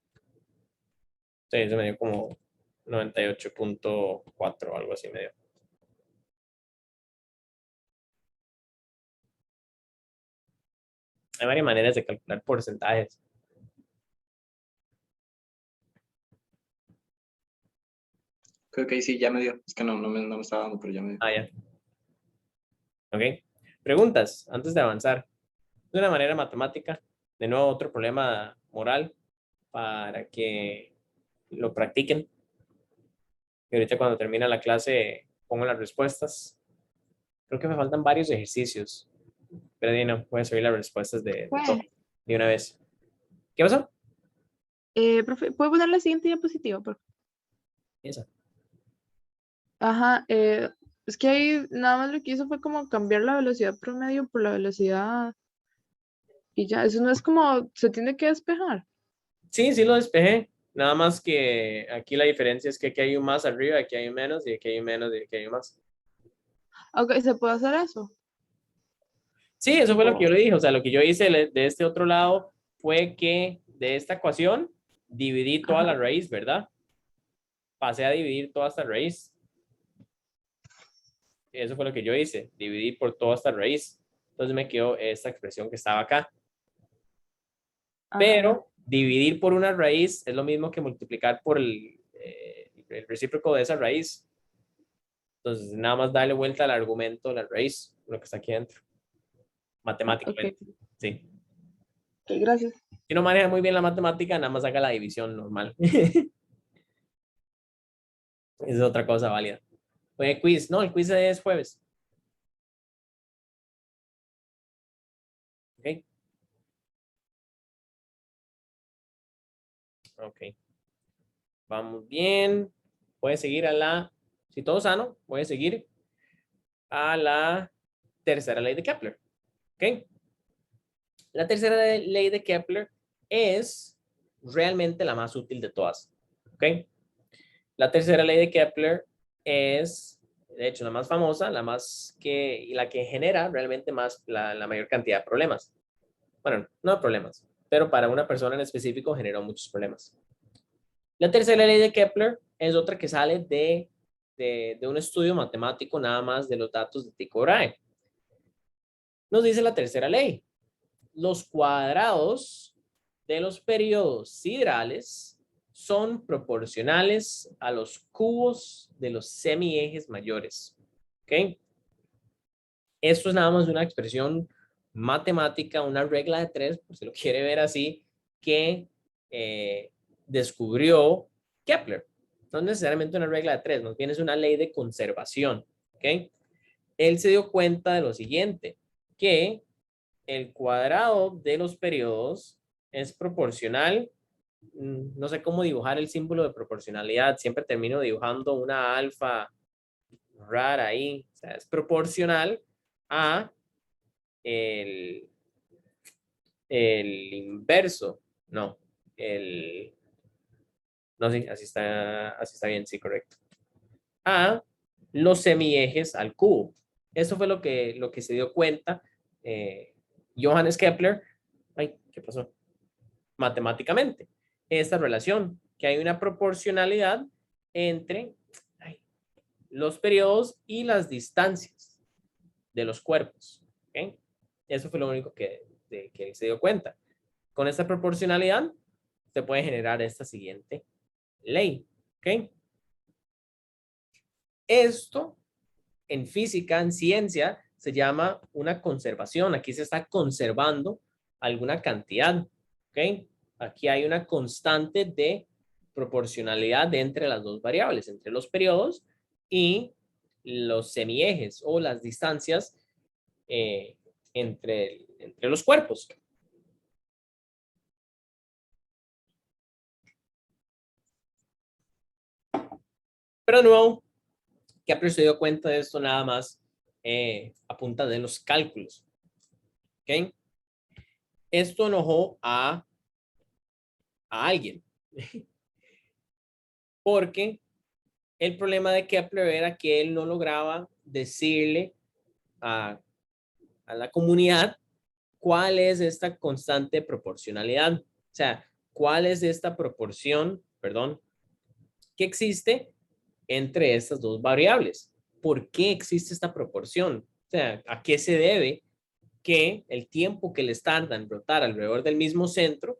Sí, se me dio como 98.4 o algo así medio. Hay varias maneras de calcular porcentajes.
Creo que sí, ya me dio. Es que no me estaba dando, pero ya me dio.
Ya. Ok. Preguntas antes de avanzar. De una manera matemática. De nuevo, otro problema moral para que lo practiquen. Y ahorita cuando termina la clase pongo las respuestas. Creo que me faltan varios ejercicios. Pero no, voy a subir las respuestas de todo de una vez. ¿Qué pasó?
Profe, ¿puedo poner la siguiente diapositiva, por favor?
Esa.
Ajá, es que ahí nada más lo que hizo fue como cambiar la velocidad promedio por la velocidad y ya, eso no es como, se tiene que despejar.
Sí, sí lo despejé. Nada más que aquí la diferencia es que aquí hay un más arriba, aquí hay un menos, y aquí hay un menos, y aquí hay un más.
Ok, ¿se puede hacer eso?
Sí, eso fue lo que yo le dije. O sea, lo que yo hice de este otro lado fue que de esta ecuación dividí toda la raíz, ¿verdad? Pasé a dividir toda esta raíz. Eso fue lo que yo hice, dividí por toda esta raíz. Entonces me quedó esta expresión que estaba acá. Pero dividir por una raíz es lo mismo que multiplicar por el recíproco de esa raíz. Entonces, nada más darle vuelta al argumento de la raíz, lo que está aquí dentro. Matemáticamente.
Ok,
Sí.
gracias.
Si no maneja muy bien la matemática, nada más haga la división normal. Esa es otra cosa válida. Oye, quiz. No, el quiz es jueves. Ok. Ok. Vamos bien. Voy a seguir a la, si todo sano, voy a seguir a la tercera ley de Kepler. Ok. La tercera ley de Kepler es realmente la más útil de todas. Ok. La tercera ley de Kepler es, de hecho, la más famosa, y la que genera realmente más la mayor cantidad de problemas. Bueno, no problemas, pero para una persona en específico generó muchos problemas. La tercera ley de Kepler es otra que sale de un estudio matemático nada más de los datos de Tycho Brahe. Nos dice la tercera ley: los cuadrados de los periodos siderales son proporcionales a los cubos de los semiejes mayores. ¿Ok? Esto es nada más una expresión matemática, una regla de 3, por si lo quiere ver así, que descubrió Kepler. No es necesariamente una regla de 3, más bien es una ley de conservación. ¿Ok? Él se dio cuenta de lo siguiente, que el cuadrado de los periodos es proporcional. No sé cómo dibujar el símbolo de proporcionalidad. Siempre termino dibujando una alfa rara ahí. O sea, es proporcional a el inverso. No, no, sí, así está bien, sí, correcto. A los semiejes al cubo. Eso fue lo que se dio cuenta Johannes Kepler. Ay, ¿qué pasó? Matemáticamente, esta relación, que hay una proporcionalidad entre los periodos y las distancias de los cuerpos. ¿Okay? Eso fue lo único que se dio cuenta. Con esta proporcionalidad, se puede generar esta siguiente ley. ¿Okay? Esto, en física, en ciencia, se llama una conservación. Aquí se está conservando alguna cantidad. ¿Ok? Aquí hay una constante de proporcionalidad entre las dos variables, entre los periodos y los semiejes o las distancias entre los cuerpos. Pero de nuevo, Kepler se dio cuenta de esto nada más a punta de los cálculos. ¿Ok? Esto enojó a alguien. Porque el problema de Kepler era que él no lograba decirle a la comunidad cuál es esta constante proporcionalidad. O sea, cuál es esta proporción, perdón, que existe entre estas dos variables. ¿Por qué existe esta proporción? O sea, ¿a qué se debe que el tiempo que les tarda en rotar alrededor del mismo centro,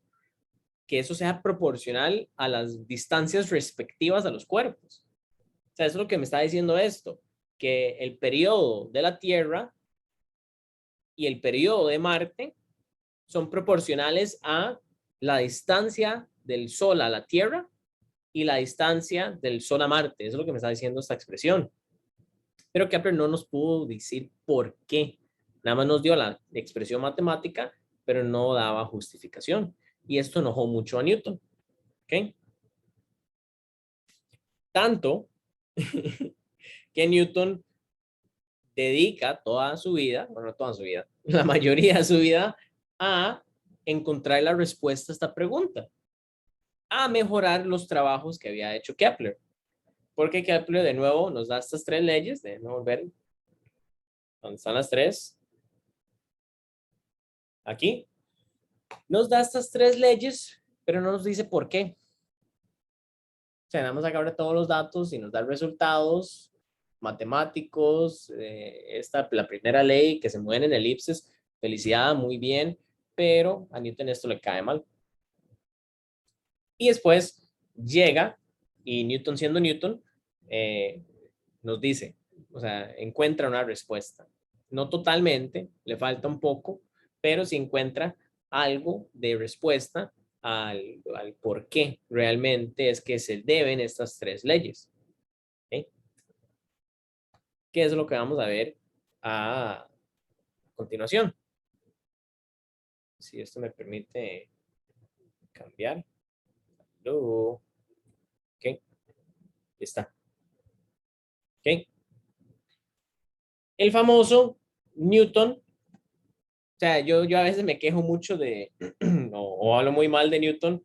que eso sea proporcional a las distancias respectivas a los cuerpos? O sea, eso es lo que me está diciendo esto, que el periodo de la Tierra y el periodo de Marte son proporcionales a la distancia del Sol a la Tierra y la distancia del Sol a Marte. Eso es lo que me está diciendo esta expresión. Pero Kepler no nos pudo decir por qué. Nada más nos dio la expresión matemática, pero no daba justificación. Y esto enojó mucho a Newton. ¿Ok? Tanto que Newton dedica toda su vida, bueno, toda su vida, la mayoría de su vida, a encontrar la respuesta a esta pregunta, a mejorar los trabajos que había hecho Kepler. Porque Kepler, de nuevo, nos da estas 3 leyes. De nuevo, ver dónde están las 3. Aquí. Nos da estas 3 leyes, pero no nos dice por qué. O sea, nada más agarra todos los datos y nos da resultados matemáticos. La primera ley, que se mueven en elipses, felicidad, muy bien, pero a Newton esto le cae mal. Y después llega, y Newton, siendo Newton, nos dice, o sea, encuentra una respuesta. No totalmente, le falta un poco, pero sí encuentra algo de respuesta al por qué realmente es que se deben estas 3 leyes. ¿Okay? ¿Qué es lo que vamos a ver a continuación? Si esto me permite cambiar. Hello. Ok, ahí está. Ok. El famoso Newton. O sea, yo a veces me quejo mucho de, o hablo muy mal de Newton.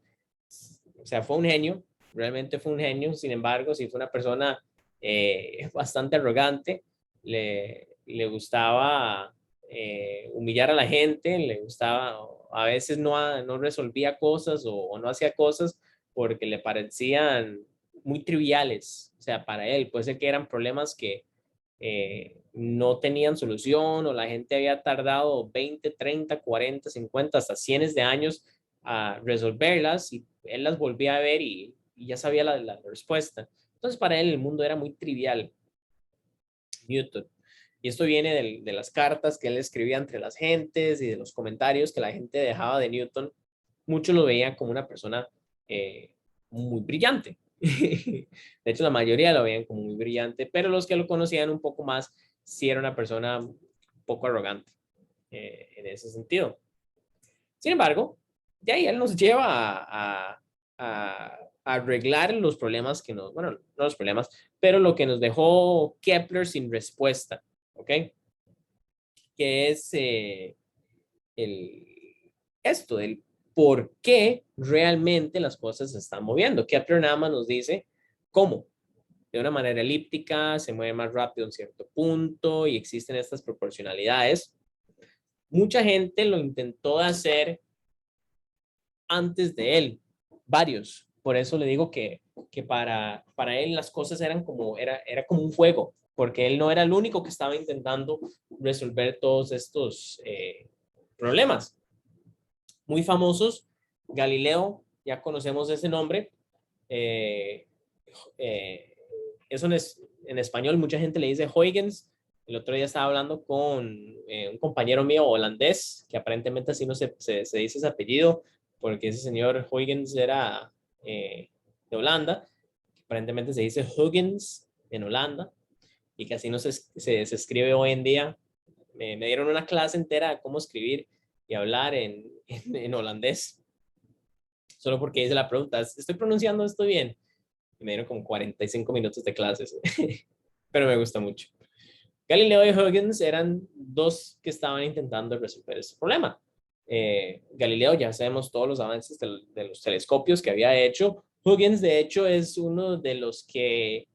O sea, fue un genio, realmente fue un genio. Sin embargo, sí fue una persona bastante arrogante. Le gustaba humillar a la gente, le gustaba, a veces no resolvía cosas o no hacía cosas porque le parecían muy triviales. O sea, para él, puede ser que eran problemas que no tenían solución o la gente había tardado 20, 30, 40, 50, hasta cientos de años a resolverlas y él las volvía a ver y ya sabía la respuesta. Entonces para él el mundo era muy trivial, Newton. Y esto viene de las cartas que él escribía entre las gentes y de los comentarios que la gente dejaba de Newton. Muchos lo veían como una persona muy brillante. De hecho, la mayoría lo veían como muy brillante, pero los que lo conocían un poco más, sí era una persona un poco arrogante en ese sentido. Sin embargo, de ahí él nos lleva a arreglar los problemas que nos, bueno, no los problemas, pero lo que nos dejó Kepler sin respuesta, ¿ok? Que es el, esto, el por qué realmente las cosas se están moviendo. Kepler nada más nos dice cómo. De una manera elíptica, se mueve más rápido en cierto punto y existen estas proporcionalidades. Mucha gente lo intentó hacer antes de él, varios. Por eso le digo que para él las cosas eran como, era como un juego, porque él no era el único que estaba intentando resolver todos estos problemas. Muy famosos, Galileo, ya conocemos ese nombre. Eso en español mucha gente le dice Huygens. El otro día estaba hablando con un compañero mío holandés, que aparentemente así no se dice ese apellido, porque ese señor Huygens era de Holanda. Aparentemente se dice Huygens en Holanda, y que así no se escribe hoy en día. Me dieron una clase entera de cómo escribir y hablar en holandés, solo porque hice la pregunta, ¿estoy pronunciando esto bien? Y me dieron como 45 minutos de clases, pero me gusta mucho. Galileo y Huygens eran dos que estaban intentando resolver ese problema. Galileo, ya sabemos todos los avances de los telescopios que había hecho. Huygens, de hecho, es uno de los que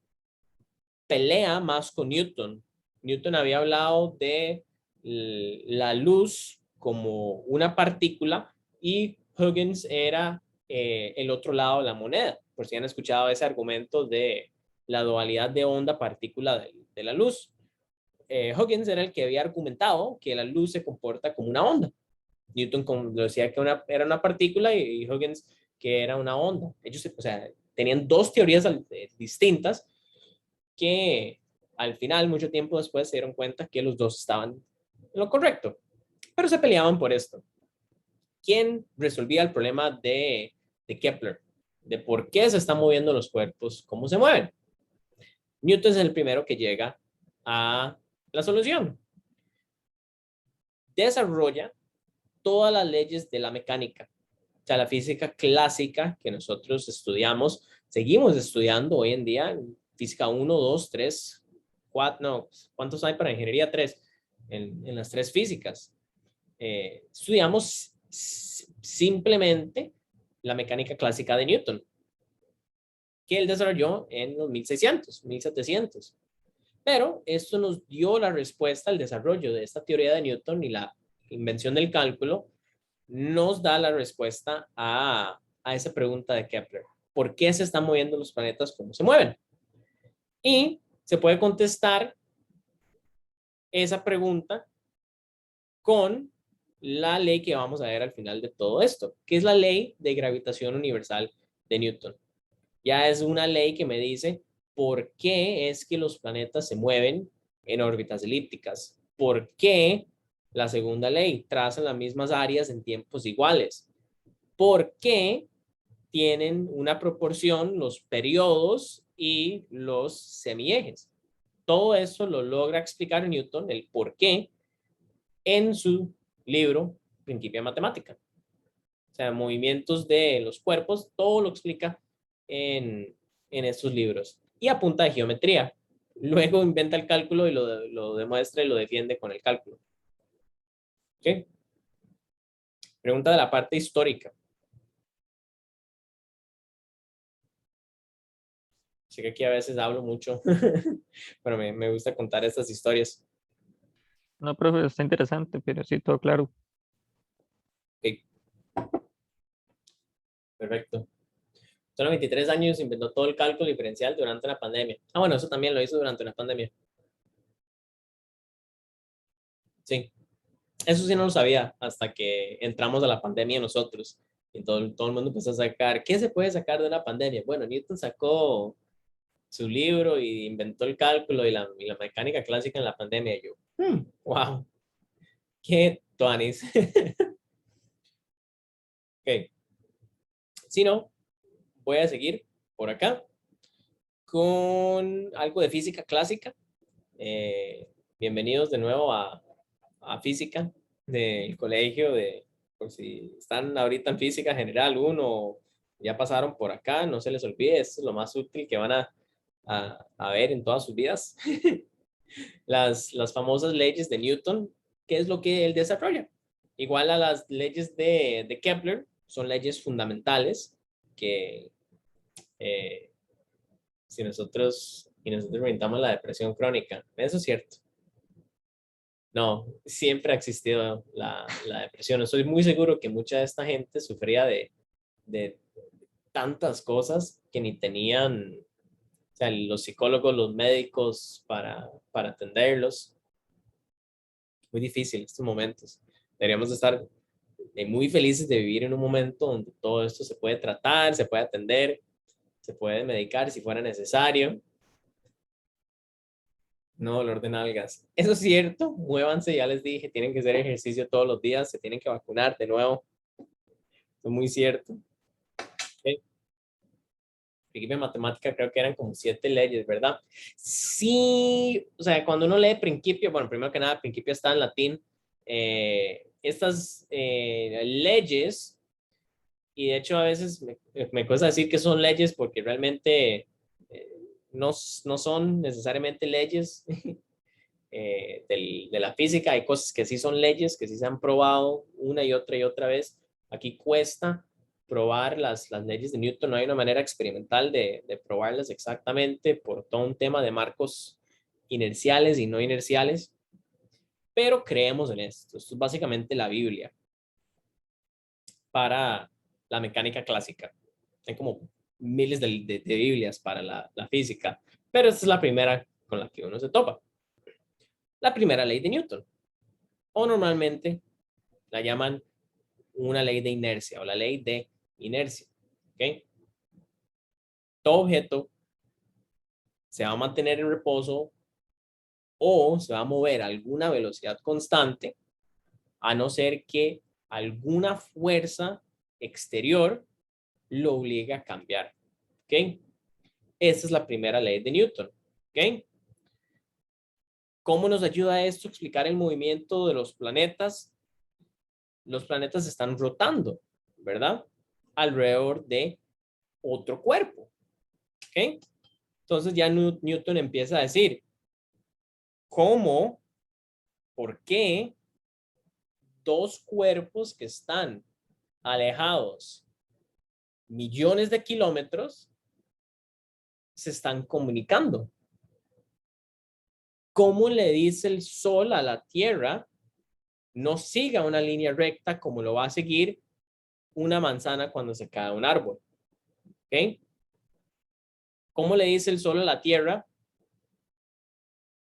pelea más con Newton. Newton había hablado de la luz como una partícula y Huygens era el otro lado de la moneda, por si han escuchado ese argumento de la dualidad de onda-partícula de la luz. Huygens era el que había argumentado que la luz se comporta como una onda. Newton decía que era una partícula y Huygens que era una onda. Ellos, o sea, tenían dos teorías distintas que al final, mucho tiempo después, se dieron cuenta que los dos estaban en lo correcto, pero se peleaban por esto. ¿Quién resolvía el problema de Kepler? De por qué se están moviendo los cuerpos, cómo se mueven. Newton es el primero que llega a la solución. Desarrolla todas las leyes de la mecánica, o sea, la física clásica que nosotros estudiamos, seguimos estudiando hoy en día, física 1, 2, 3, 4, no, ¿cuántos hay para ingeniería? 3, en las 3 físicas. Estudiamos simplemente la mecánica clásica de Newton, que él desarrolló en los 1600, 1700. Pero esto nos dio la respuesta al desarrollo de esta teoría de Newton y la invención del cálculo nos da la respuesta a esa pregunta de Kepler. ¿Por qué se están moviendo los planetas como se mueven? Y se puede contestar esa pregunta con la ley que vamos a ver al final de todo esto, que es la ley de gravitación universal de Newton. Ya es una ley que me dice por qué es que los planetas se mueven en órbitas elípticas. ¿Por qué la segunda ley trazan las mismas áreas en tiempos iguales? ¿Por qué tienen una proporción los periodos y los semiejes? Todo eso lo logra explicar Newton, el por qué, en su libro Principia Matemática. sea, movimientos de los cuerpos, todo lo explica en estos libros. Y a punta de geometría. Luego inventa el cálculo y lo demuestra y lo defiende con el cálculo. ¿Ok? Pregunta de la parte histórica. Sé que aquí a veces hablo mucho, pero me gusta contar estas historias.
No, profe, está interesante, pero sí, todo claro.
Ok, perfecto. Solo 23 años inventó todo el cálculo diferencial durante la pandemia. Ah, bueno, eso también lo hizo durante la pandemia. Sí, eso sí no lo sabía hasta que entramos a la pandemia nosotros. Y todo el mundo empezó a sacar, ¿qué se puede sacar de una pandemia? Bueno, Newton sacó su libro y inventó el cálculo y la mecánica clásica en la pandemia. Y yo, wow, qué tuanis. Ok, si no, voy a seguir por acá con algo de física clásica. Bienvenidos de nuevo a física del colegio, por si están ahorita en física general 1 o ya pasaron por acá, no se les olvide, esto es lo más útil que van a ver en todas sus vidas. Las famosas leyes de Newton, ¿qué es lo que él desarrolla? Igual a las leyes de Kepler, son leyes fundamentales que si nosotros inventamos la depresión crónica, eso es cierto. No, siempre ha existido la depresión. Estoy muy seguro que mucha de esta gente sufría de tantas cosas que ni tenían, o sea, los psicólogos, los médicos para atenderlos. Muy difícil estos momentos. Deberíamos estar muy felices de vivir en un momento donde todo esto se puede tratar, se puede atender, se puede medicar si fuera necesario. No dolor de nalgas. Eso es cierto, muévanse, ya les dije, tienen que hacer ejercicio todos los días, se tienen que vacunar de nuevo. Eso es muy cierto. Okay. Principio de matemática creo que eran como 7 leyes, ¿verdad? Sí, o sea, cuando uno lee Principio, bueno, primero que nada, Principio está en latín. Estas leyes, y de hecho a veces me cuesta decir que son leyes porque realmente no son necesariamente leyes. De la física, hay cosas que sí son leyes, que sí se han probado una y otra vez. Aquí cuesta probar las leyes de Newton, no hay una manera experimental de probarlas exactamente por todo un tema de marcos inerciales y no inerciales, pero creemos en esto. Esto es básicamente la Biblia para la mecánica clásica. Hay como miles de Biblias para la física, pero esta es la primera con la que uno se topa. La primera ley de Newton, o normalmente la llaman una ley de inercia o la ley de inercia. ¿Okay? Todo objeto se va a mantener en reposo o se va a mover a alguna velocidad constante, a no ser que alguna fuerza exterior lo obligue a cambiar. ¿Okay? Esa es la primera ley de Newton. ¿Okay? ¿Cómo nos ayuda esto a explicar el movimiento de los planetas? Los planetas están rotando, ¿verdad? Alrededor de otro cuerpo. ¿Ok? Entonces ya Newton empieza a decir, ¿cómo? ¿Por qué dos cuerpos que están alejados millones de kilómetros se están comunicando? ¿Cómo le dice el Sol a la Tierra no siga una línea recta como lo va a seguir una manzana cuando se cae un árbol? ¿Ok? ¿Cómo le dice el Sol a la Tierra?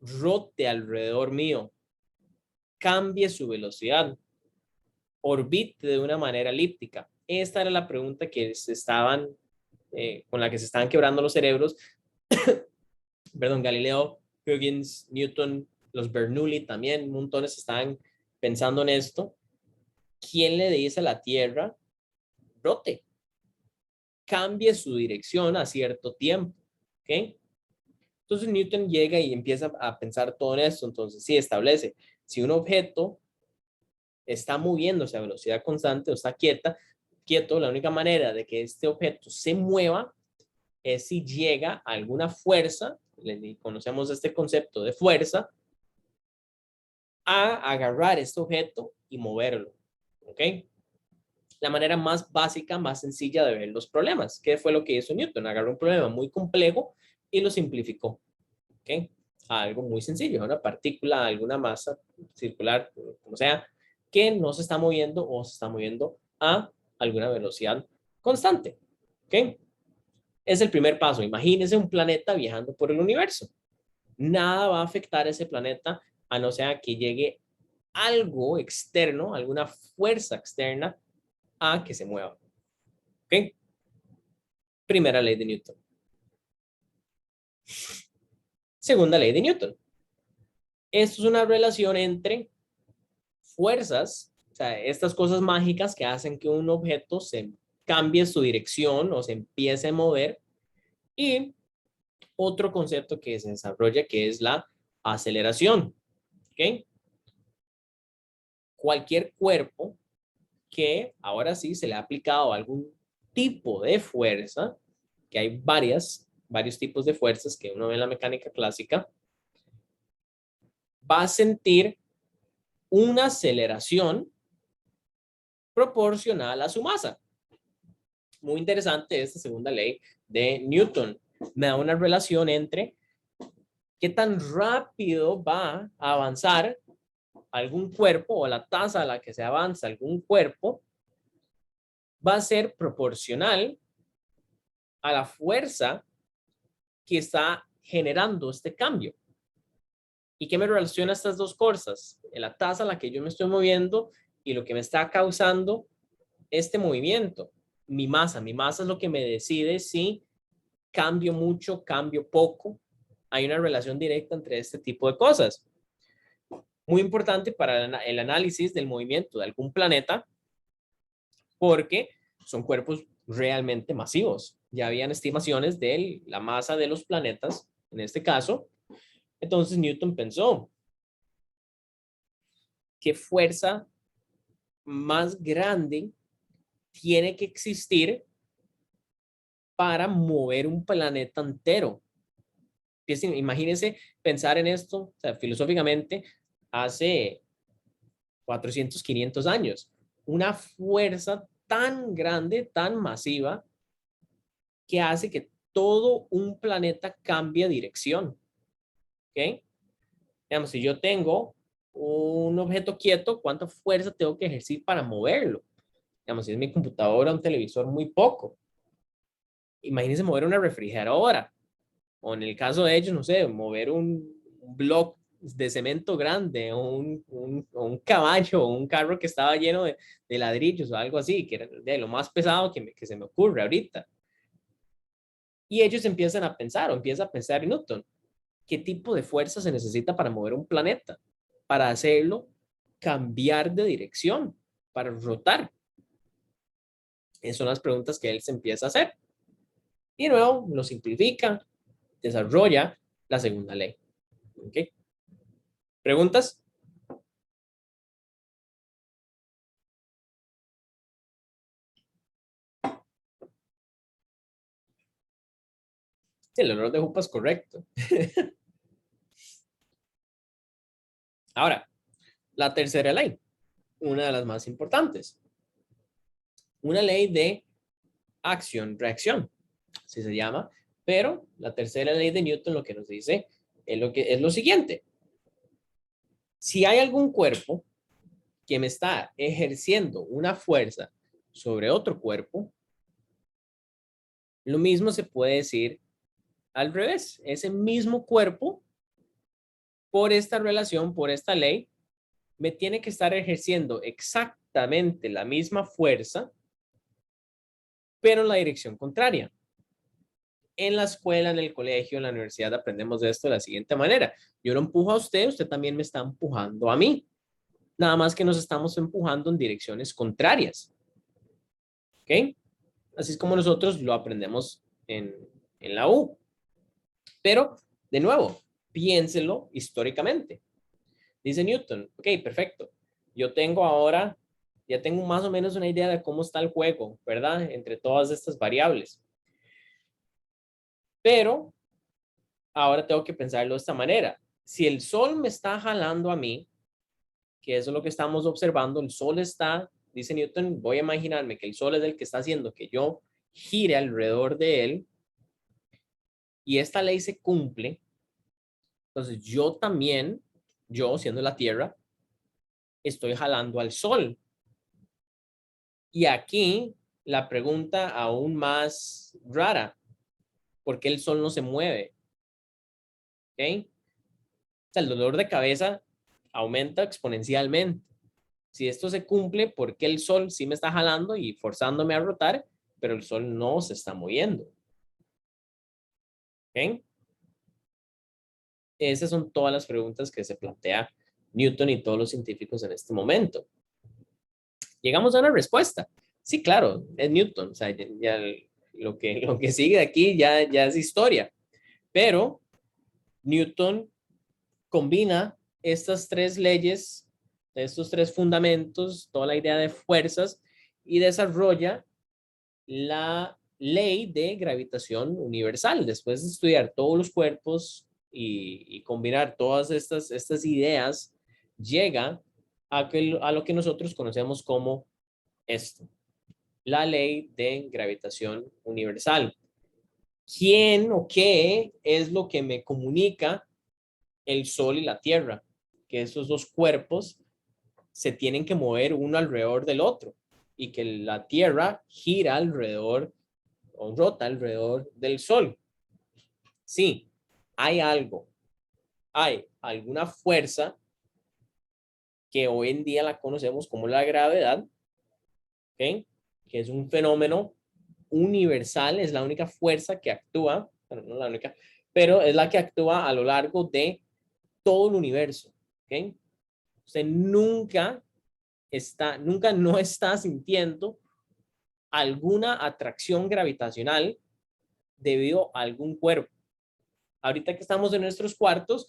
Rote alrededor mío, cambie su velocidad, orbite de una manera elíptica. Esta era la pregunta que con la que se estaban quebrando los cerebros. Perdón, Galileo, Huygens, Newton, los Bernoulli también, montones estaban pensando en esto. ¿Quién le dice a la Tierra? Rote, cambie su dirección a cierto tiempo. ¿Ok? Entonces Newton llega y empieza a pensar todo en esto. Entonces sí establece, si un objeto está moviéndose a velocidad constante o está quieta, quieto, la única manera de que este objeto se mueva es si llega a alguna fuerza, conocemos este concepto de fuerza, a agarrar este objeto y moverlo. ¿Ok? La manera más básica, más sencilla de ver los problemas. ¿Qué fue lo que hizo Newton? Agarró un problema muy complejo y lo simplificó. ¿Ok? A algo muy sencillo, una partícula, alguna masa circular, como sea, que no se está moviendo o se está moviendo a alguna velocidad constante. ¿Ok? Es el primer paso. Imagínense un planeta viajando por el universo. Nada va a afectar a ese planeta a no ser que llegue algo externo, alguna fuerza externa a que se mueva. ¿Ok? Primera ley de Newton. Segunda ley de Newton. Esto es una relación entre fuerzas, o sea, estas cosas mágicas que hacen que un objeto se cambie su dirección o se empiece a mover, y otro concepto que se desarrolla, que es la aceleración. ¿Ok? Cualquier cuerpo que ahora sí se le ha aplicado algún tipo de fuerza, que hay varios tipos de fuerzas que uno ve en la mecánica clásica, va a sentir una aceleración proporcional a su masa. Muy interesante esta segunda ley de Newton. Me da una relación entre qué tan rápido va a avanzar algún cuerpo, o la tasa a la que se avanza algún cuerpo va a ser proporcional a la fuerza que está generando este cambio. ¿Y qué me relaciona estas dos cosas? La tasa a la que yo me estoy moviendo y lo que me está causando este movimiento. Mi masa es lo que me decide si cambio mucho, cambio poco. Hay una relación directa entre este tipo de cosas. Muy importante para el análisis del movimiento de algún planeta, porque son cuerpos realmente masivos. Ya habían estimaciones de la masa de los planetas, en este caso. Entonces Newton pensó, ¿qué fuerza más grande tiene que existir para mover un planeta entero? Imagínense pensar en esto, o sea, filosóficamente, hace 400, 500 años. Una fuerza tan grande, tan masiva, que hace que todo un planeta cambie dirección. ¿Ok? Digamos, si yo tengo un objeto quieto, ¿cuánta fuerza tengo que ejercer para moverlo? Digamos, si es mi computadora, un televisor, muy poco. Imagínense mover una refrigeradora, o en el caso de ellos, no sé, mover un bloque de cemento grande, o un caballo, o un carro que estaba lleno de ladrillos, o algo así, que era de lo más pesado que se me ocurre ahorita. Y ellos empiezan a pensar, o empieza a pensar en Newton, ¿qué tipo de fuerza se necesita para mover un planeta? Para hacerlo cambiar de dirección, para rotar. Esas son las preguntas que él se empieza a hacer. Y luego lo simplifica, desarrolla la segunda ley. ¿Ok? ¿Preguntas? Sí, el error de Hooper es correcto. Ahora, la tercera ley, una de las más importantes. Una ley de acción-reacción, así se llama, pero la tercera ley de Newton lo que nos dice es lo siguiente. Si hay algún cuerpo que me está ejerciendo una fuerza sobre otro cuerpo, lo mismo se puede decir al revés. Ese mismo cuerpo, por esta relación, por esta ley, me tiene que estar ejerciendo exactamente la misma fuerza, pero en la dirección contraria. En la escuela, en el colegio, en la universidad aprendemos de esto de la siguiente manera. Yo lo empujo a usted, usted también me está empujando a mí. Nada más que nos estamos empujando en direcciones contrarias. ¿Ok? Así es como nosotros lo aprendemos en la U. Pero, de nuevo, piénselo históricamente. Dice Newton, ok, perfecto. Yo tengo ahora Ya tengo más o menos una idea de cómo está el juego, ¿verdad? Entre todas estas variables. Pero ahora tengo que pensarlo de esta manera. Si el sol me está jalando a mí, que eso es lo que estamos observando, el sol está, dice Newton, voy a imaginarme que el sol es el que está haciendo que yo gire alrededor de él, y esta ley se cumple, entonces yo también, yo siendo la Tierra, estoy jalando al sol. Y aquí la pregunta aún más rara, ¿por qué el sol no se mueve? ¿Ok? O sea, el dolor de cabeza aumenta exponencialmente. Si esto se cumple, ¿por qué el sol sí me está jalando y forzándome a rotar, pero el sol no se está moviendo? ¿Ok? Esas son todas las preguntas que se plantea Newton y todos los científicos en este momento. Llegamos a una respuesta. Sí, claro, es Newton. O sea, ya lo que sigue de aquí ya es historia. Pero Newton combina estas tres leyes, estos tres fundamentos, toda la idea de fuerzas, y desarrolla la ley de gravitación universal. Después de estudiar todos los cuerpos y combinar todas estas ideas, llega a lo que nosotros conocemos como esto, la ley de gravitación universal. ¿Quién o qué es lo que me comunica el Sol y la Tierra? Que estos dos cuerpos se tienen que mover uno alrededor del otro y que la Tierra gira alrededor o rota alrededor del Sol. Sí, hay algo, hay alguna fuerza que hoy en día la conocemos como la gravedad, ¿ok? Que es un fenómeno universal, es la única fuerza que actúa, bueno, no la única, pero es la que actúa a lo largo de todo el universo, ¿ok? Usted nunca no está sintiendo alguna atracción gravitacional debido a algún cuerpo. Ahorita que estamos en nuestros cuartos,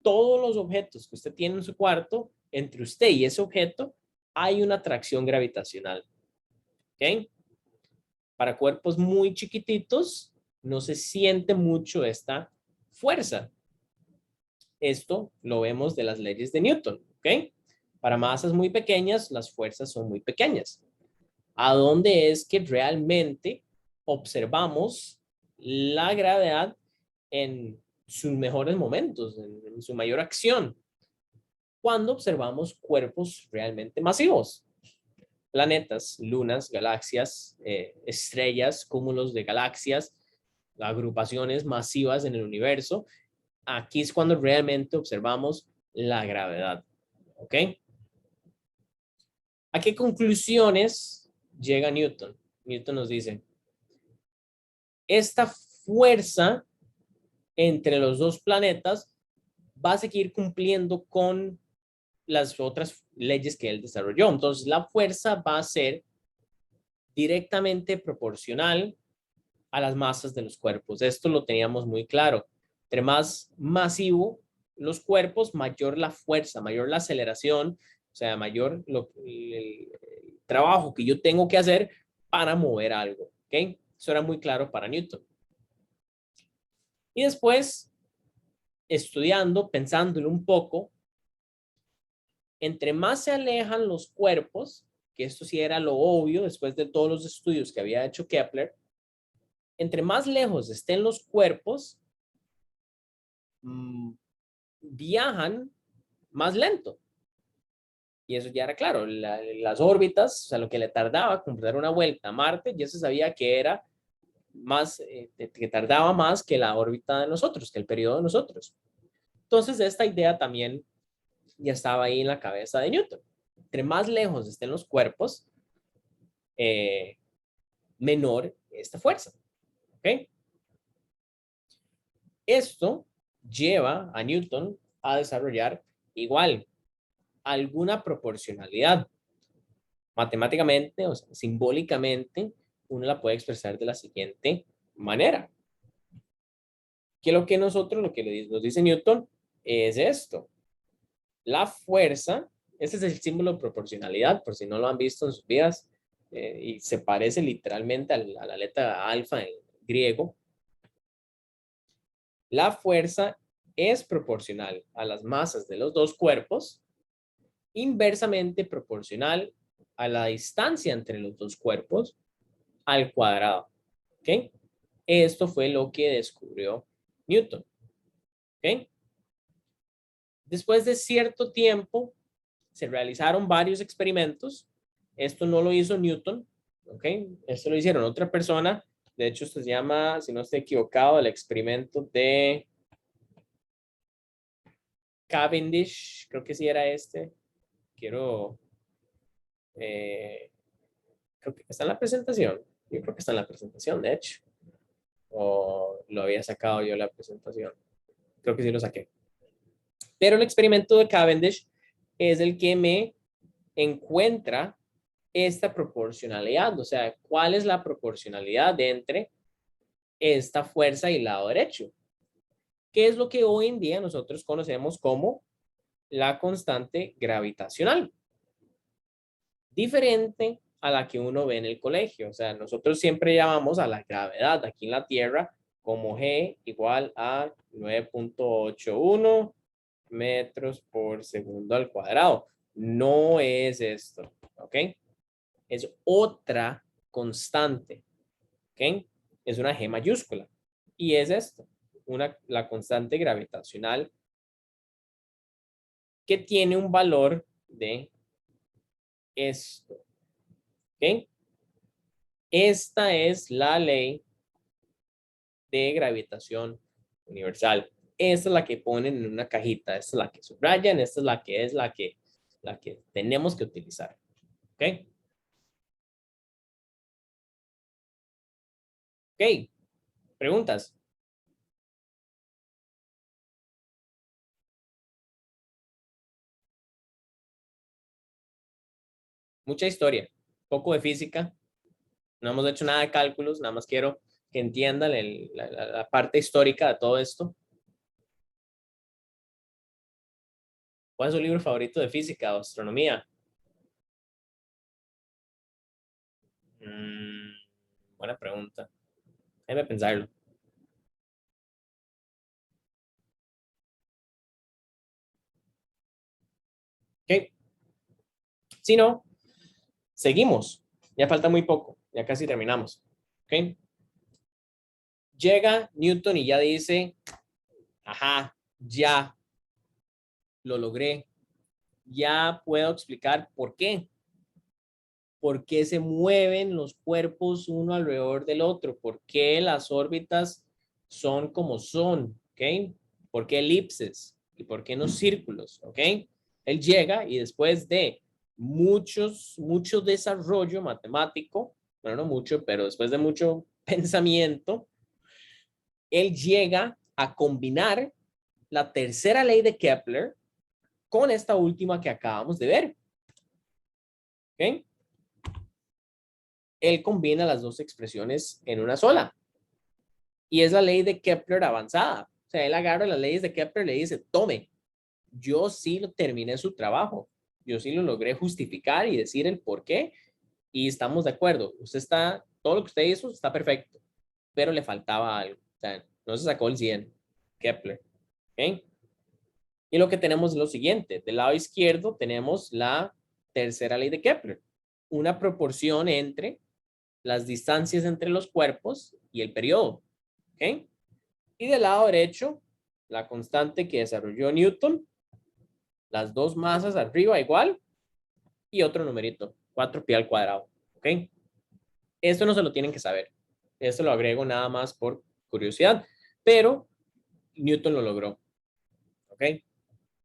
todos los objetos que usted tiene en su cuarto, entre usted y ese objeto, hay una atracción gravitacional, ¿ok? Para cuerpos muy chiquititos, no se siente mucho esta fuerza. Esto lo vemos de las leyes de Newton, ¿ok? Para masas muy pequeñas, las fuerzas son muy pequeñas. ¿A dónde es que realmente observamos la gravedad en sus mejores momentos, en su mayor acción? Cuando observamos cuerpos realmente masivos. Planetas, lunas, galaxias, estrellas, cúmulos de galaxias, agrupaciones masivas en el universo. Aquí es cuando realmente observamos la gravedad. ¿Ok? ¿A qué conclusiones llega Newton? Newton nos dice, esta fuerza entre los dos planetas va a seguir cumpliendo con las otras leyes que él desarrolló. Entonces, la fuerza va a ser directamente proporcional a las masas de los cuerpos. Esto lo teníamos muy claro. Entre más masivo los cuerpos, mayor la fuerza, mayor la aceleración, o sea, mayor el trabajo que yo tengo que hacer para mover algo. ¿Ok? Eso era muy claro para Newton. Y después, estudiando, pensándolo un poco, entre más se alejan los cuerpos, que esto sí era lo obvio después de todos los estudios que había hecho Kepler, entre más lejos estén los cuerpos, viajan más lento. Y eso ya era claro, las órbitas, o sea, lo que le tardaba completar una vuelta a Marte, ya se sabía que era más, que tardaba más que la órbita de nosotros, que el periodo de nosotros. Entonces, esta idea también ya estaba ahí en la cabeza de Newton. Entre más lejos estén los cuerpos, menor esta fuerza. ¿Ok? Esto lleva a Newton a desarrollar igual alguna proporcionalidad. Matemáticamente, o sea, simbólicamente, uno la puede expresar de la siguiente manera. Que lo que nos dice Newton es esto. La fuerza Este es el símbolo de proporcionalidad, por si no lo han visto en sus vidas, y se parece literalmente a la letra alfa en griego. La fuerza es proporcional a las masas de los dos cuerpos, inversamente proporcional a la distancia entre los dos cuerpos al cuadrado. ¿Ok? Esto fue lo que descubrió Newton. ¿Ok? Después de cierto tiempo, se realizaron varios experimentos. Esto no lo hizo Newton. ¿Ok? Esto lo hicieron otra persona. De hecho, esto se llama, si no estoy equivocado, el experimento de Cavendish. Creo que sí era este. Creo que está en la presentación. Yo creo que está en la presentación, de hecho. O lo había sacado yo la presentación. Creo que sí lo saqué. Pero el experimento de Cavendish es el que me encuentra esta proporcionalidad. O sea, ¿cuál es la proporcionalidad entre esta fuerza y el lado derecho? ¿Qué es lo que hoy en día nosotros conocemos como la constante gravitacional? Diferente a la que uno ve en el colegio. O sea, nosotros siempre llamamos a la gravedad aquí en la Tierra como G igual a 9.81 metros por segundo al cuadrado. No es esto, ¿ok? Es otra constante, ¿ok? Es una G mayúscula. Y es esto, la constante gravitacional que tiene un valor de esto, ¿ok? Esta es la ley de gravitación universal. Esta es la que ponen en una cajita, esta es la que subrayan, esta es la que tenemos que utilizar. ¿Ok? Ok. ¿Preguntas? Mucha historia, poco de física. No hemos hecho nada de cálculos, nada más quiero que entiendan la parte histórica de todo esto. ¿Cuál es su libro favorito de física o astronomía? Buena pregunta. Déjame pensarlo. Ok. Si no, seguimos. Ya falta muy poco. Ya casi terminamos. Ok. Llega Newton y ya dice, ajá, ya lo logré. Ya puedo explicar por qué. ¿Por qué se mueven los cuerpos uno alrededor del otro? ¿Por qué las órbitas son como son? ¿Ok? ¿Por qué elipses? ¿Y por qué no círculos? ¿Ok? Él llega y después de mucho desarrollo matemático, bueno, no mucho, pero después de mucho pensamiento, él llega a combinar la tercera ley de Kepler con esta última que acabamos de ver. ¿Ok? Él combina las dos expresiones en una sola. Y es la ley de Kepler avanzada. O sea, él agarra las leyes de Kepler y le dice, tome, yo sí lo terminé su trabajo. Yo sí lo logré justificar y decir el por qué. Y estamos de acuerdo. Usted está, todo lo que usted hizo está perfecto. Pero le faltaba algo. O sea, no se sacó el 100. Kepler. ¿Ok? Y lo que tenemos es lo siguiente. Del lado izquierdo tenemos la tercera ley de Kepler. Una proporción entre las distancias entre los cuerpos y el periodo. ¿Ok? Y del lado derecho, la constante que desarrolló Newton, las dos masas arriba igual, y otro numerito, 4pi al cuadrado. ¿Ok? Esto no se lo tienen que saber. Esto lo agrego nada más por curiosidad, pero Newton lo logró. ¿Ok?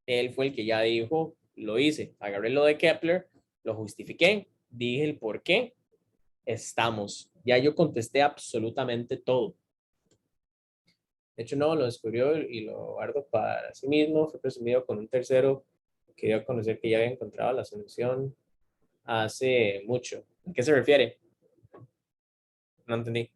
Él fue el que ya dijo, lo hice, agarré lo de Kepler, lo justifiqué, dije el por qué, estamos. Ya yo contesté absolutamente todo. De hecho, no, lo descubrió y lo guardó para sí mismo. Fue presumido con un tercero que dio a conocer que ya había encontrado la solución hace mucho. ¿A qué se refiere? No entendí.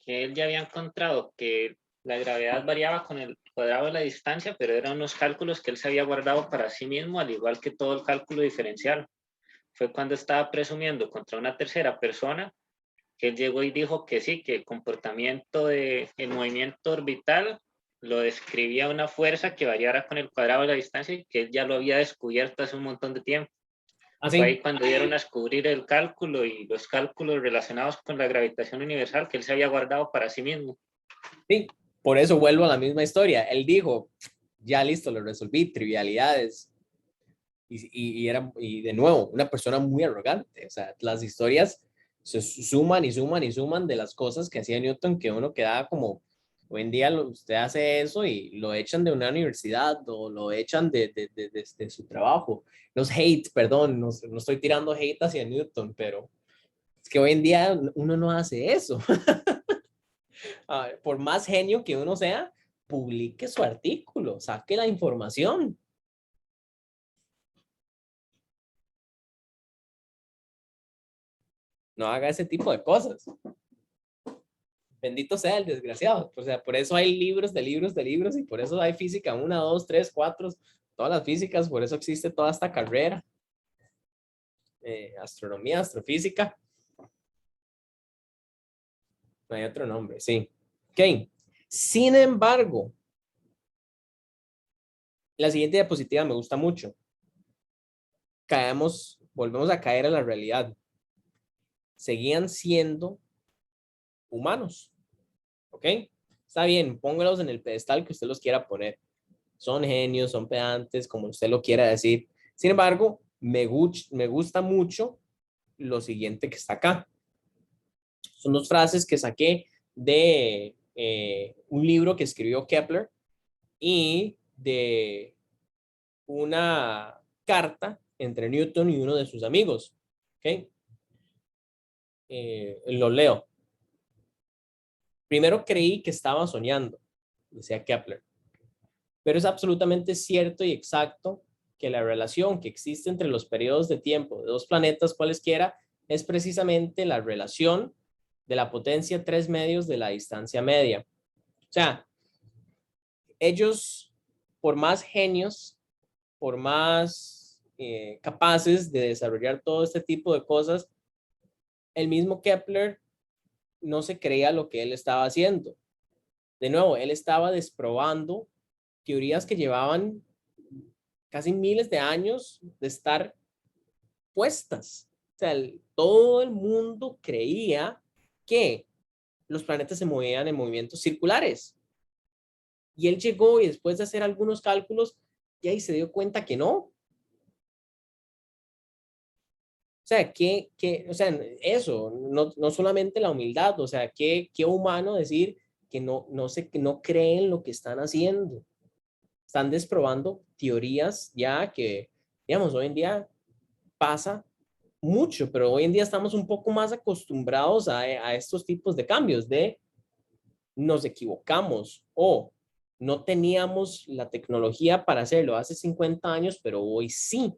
Que él ya había encontrado que la gravedad variaba con el cuadrado de la distancia, pero eran unos cálculos que él se había guardado para sí mismo, al igual que todo el cálculo diferencial. Fue cuando estaba presumiendo contra una tercera persona que él llegó y dijo que sí, que el comportamiento del movimiento orbital lo describía una fuerza que variara con el cuadrado de la distancia y que él ya lo había descubierto hace un montón de tiempo.
Así.
Fue ahí cuando dieron a descubrir el cálculo y los cálculos relacionados con la gravitación universal que él se había guardado para sí mismo.
Sí, por eso vuelvo a la misma historia. Él dijo, ya listo, lo resolví, trivialidades. Y de nuevo, una persona muy arrogante. O sea, las historias se suman y suman y suman de las cosas que hacía Newton, que uno quedaba como, hoy en día usted hace eso y lo echan de una universidad o lo echan de su trabajo. Los hate, perdón, no estoy tirando hate hacia Newton, pero es que hoy en día uno no hace eso. Por más genio que uno sea, publique su artículo, saque la información. No haga ese tipo de cosas. Bendito sea el desgraciado. O sea, por eso hay libros de libros de libros y por eso hay física 1, 2, 3, 4, todas las físicas, por eso existe toda esta carrera. Astronomía, astrofísica. No hay otro nombre, sí. Ok. Sin embargo, la siguiente diapositiva me gusta mucho. Volvemos a caer a la realidad. Seguían siendo humanos. ¿Ok? Está bien, póngalos en el pedestal que usted los quiera poner. Son genios, son pedantes, como usted lo quiera decir. Sin embargo, me gusta mucho lo siguiente que está acá. Son dos frases que saqué de un libro que escribió Kepler y de una carta entre Newton y uno de sus amigos. ¿Ok? Lo leo. Primero creí que estaba soñando, decía Kepler, pero es absolutamente cierto y exacto que la relación que existe entre los periodos de tiempo de dos planetas cualesquiera es precisamente la relación de la potencia 3 medios de la distancia media. O sea, ellos, por más genios, por más capaces de desarrollar todo este tipo de cosas, el mismo Kepler no se creía lo que él estaba haciendo. De nuevo, él estaba desprobando teorías que llevaban casi miles de años de estar puestas. O sea, todo el mundo creía que los planetas se movían en movimientos circulares. Y él llegó y después de hacer algunos cálculos, ya ahí se dio cuenta que no. O sea, o sea, eso, no solamente la humildad, o sea, qué humano decir que no creen lo que están haciendo. Están desprobando teorías ya que, digamos, hoy en día pasa mucho, pero hoy en día estamos un poco más acostumbrados a estos tipos de cambios, de nos equivocamos o no teníamos la tecnología para hacerlo hace 50 años, pero hoy sí.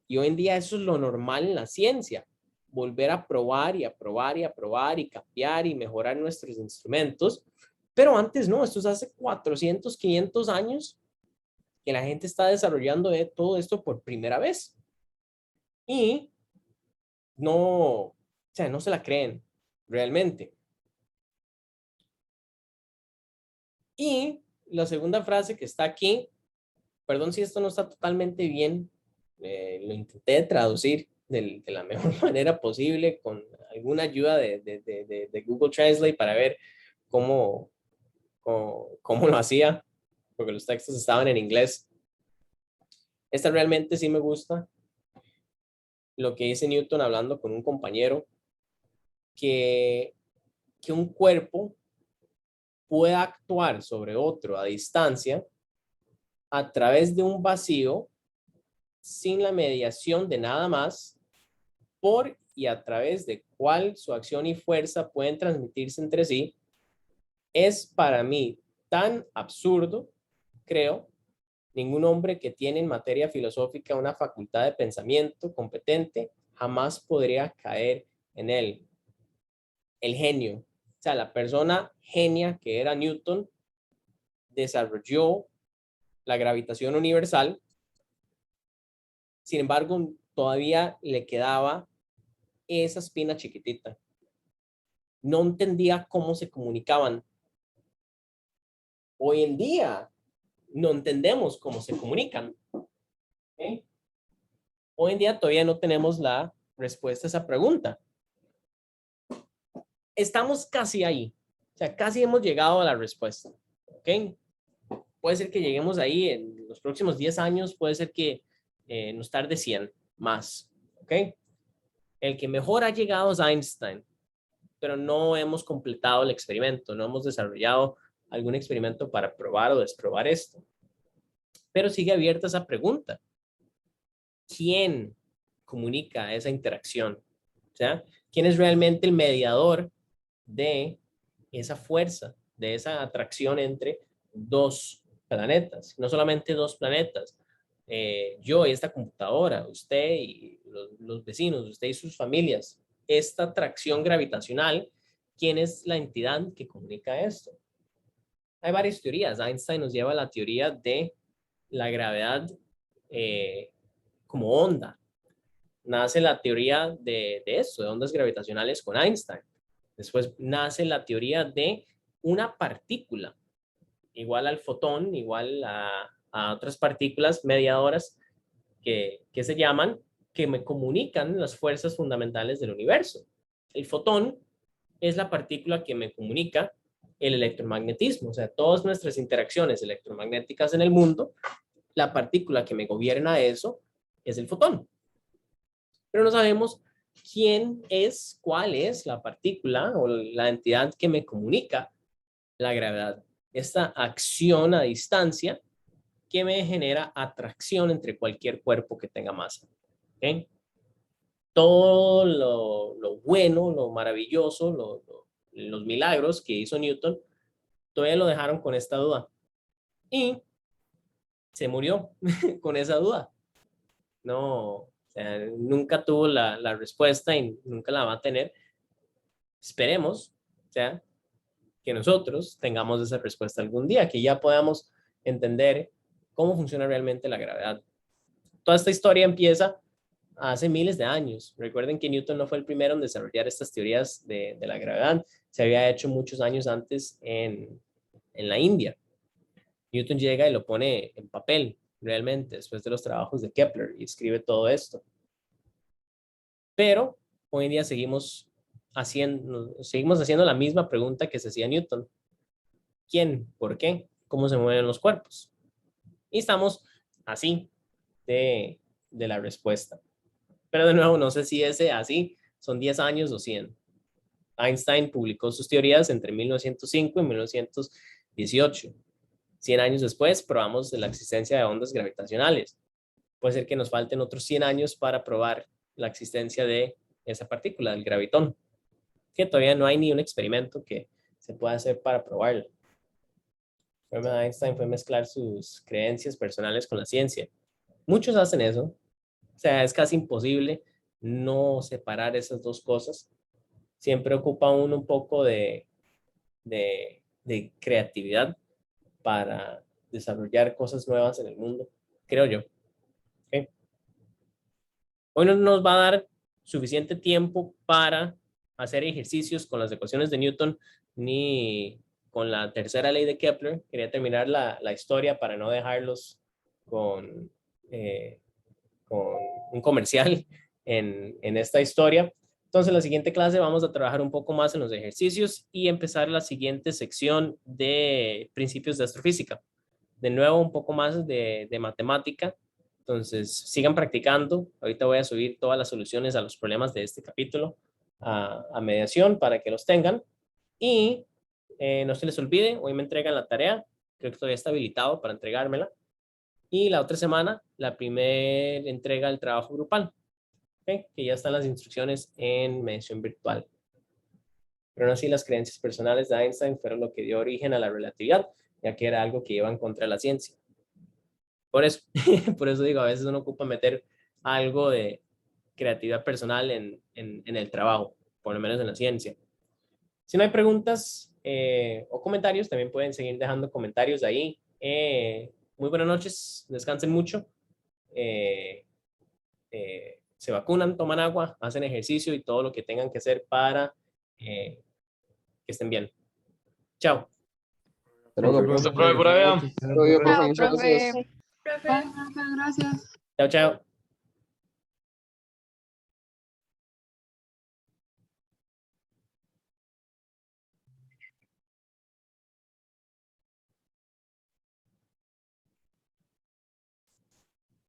Y hoy en día eso es lo normal en la ciencia, volver a probar y a probar y a probar y cambiar y mejorar nuestros instrumentos. Pero antes no, esto es hace 400, 500 años que la gente está desarrollando todo esto por primera vez. Y no, o sea, no se la creen realmente. Y la segunda frase que está aquí, perdón si esto no está totalmente bien, lo intenté traducir de la mejor manera posible con alguna ayuda de Google Translate para ver cómo lo hacía, porque los textos estaban en inglés. Esta realmente sí me gusta. Lo que dice Newton hablando con un compañero, que un cuerpo pueda actuar sobre otro a distancia a través de un vacío sin la mediación de nada más, por y a través de cuál su acción y fuerza pueden transmitirse entre sí, es para mí tan absurdo, creo. Ningún hombre que tiene en materia filosófica una facultad de pensamiento competente jamás podría caer en él. El genio, o sea, la persona genia que era Newton, desarrolló la gravitación universal. Sin embargo, todavía le quedaba esa espina chiquitita. No entendía cómo se comunicaban. Hoy en día no entendemos cómo se comunican. ¿Okay? Hoy en día todavía no tenemos la respuesta a esa pregunta. Estamos casi ahí. O sea, casi hemos llegado a la respuesta. ¿Ok? Puede ser que lleguemos ahí en los próximos 10 años, puede ser que nos tarde 100 más. ¿Ok? El que mejor ha llegado es Einstein, pero no hemos completado el experimento, no hemos desarrollado algún experimento para probar o desprobar esto. Pero sigue abierta esa pregunta. ¿Quién comunica esa interacción? O sea, ¿quién es realmente el mediador de esa fuerza, de esa atracción entre dos planetas? No solamente dos planetas. Yo y esta computadora, usted y los vecinos, usted y sus familias. Esta atracción gravitacional, ¿quién es la entidad que comunica esto? Hay varias teorías. Einstein nos lleva a la teoría de la gravedad como onda. Nace la teoría de esto, de ondas gravitacionales con Einstein. Después nace la teoría de una partícula, igual al fotón, igual a otras partículas mediadoras que se llaman, que me comunican las fuerzas fundamentales del universo. El fotón es la partícula que me comunica el electromagnetismo, o sea, todas nuestras interacciones electromagnéticas en el mundo, la partícula que me gobierna eso es el fotón. Pero no sabemos cuál es la partícula o la entidad que me comunica la gravedad. Esta acción a distancia que me genera atracción entre cualquier cuerpo que tenga masa. ¿Okay? Todo lo bueno, lo maravilloso, los milagros que hizo Newton, todavía lo dejaron con esta duda. Y se murió con esa duda. No, o sea, nunca tuvo la respuesta y nunca la va a tener. Esperemos, o sea, que nosotros tengamos esa respuesta algún día, que ya podamos entender cómo funciona realmente la gravedad. Toda esta historia empieza hace miles de años. Recuerden que Newton no fue el primero en desarrollar estas teorías de la gravedad. Se había hecho muchos años antes en la India. Newton llega y lo pone en papel, realmente, después de los trabajos de Kepler, y escribe todo esto. Pero hoy en día seguimos haciendo la misma pregunta que se hacía Newton. ¿Quién? ¿Por qué? ¿Cómo se mueven los cuerpos? Y estamos así de la respuesta. Pero de nuevo, no sé si ese así son 10 años o 100. Einstein publicó sus teorías entre 1905 y 1918. 100 años después probamos la existencia de ondas gravitacionales. Puede ser que nos falten otros 100 años para probar la existencia de esa partícula, del gravitón, que todavía no hay ni un experimento que se pueda hacer para probarlo. El problema de Einstein fue mezclar sus creencias personales con la ciencia. Muchos hacen eso. O sea, es casi imposible no separar esas dos cosas. Siempre ocupa uno un poco de creatividad para desarrollar cosas nuevas en el mundo, creo yo. ¿Okay? Hoy no nos va a dar suficiente tiempo para hacer ejercicios con las ecuaciones de Newton ni con la tercera ley de Kepler. Quería terminar la historia para no dejarlos con un comercial en esta historia. Entonces, en la siguiente clase vamos a trabajar un poco más en los ejercicios y empezar la siguiente sección de principios de astrofísica. De nuevo, un poco más de matemática. Entonces, sigan practicando. Ahorita voy a subir todas las soluciones a los problemas de este capítulo a mediación para que los tengan. Y no se les olvide, hoy me entregan la tarea. Creo que todavía está habilitado para entregármela. Y la otra semana, la primera entrega del trabajo grupal. ¿Okay? Que ya están las instrucciones en mediación virtual. Pero no así las creencias personales de Einstein fueron lo que dio origen a la relatividad, ya que era algo que iba en contra de la ciencia. Por eso, por eso digo, a veces uno ocupa meter algo de creatividad personal en el trabajo, por lo menos en la ciencia. Si no hay preguntas, o comentarios, también pueden seguir dejando comentarios ahí. Muy buenas noches, descansen mucho. Se vacunan, toman agua, hacen ejercicio y todo lo que tengan que hacer para que estén bien. Chao.
Hasta luego,
Profe, por allá.
Muchas gracias.
Profe, gracias.
Chao, chao.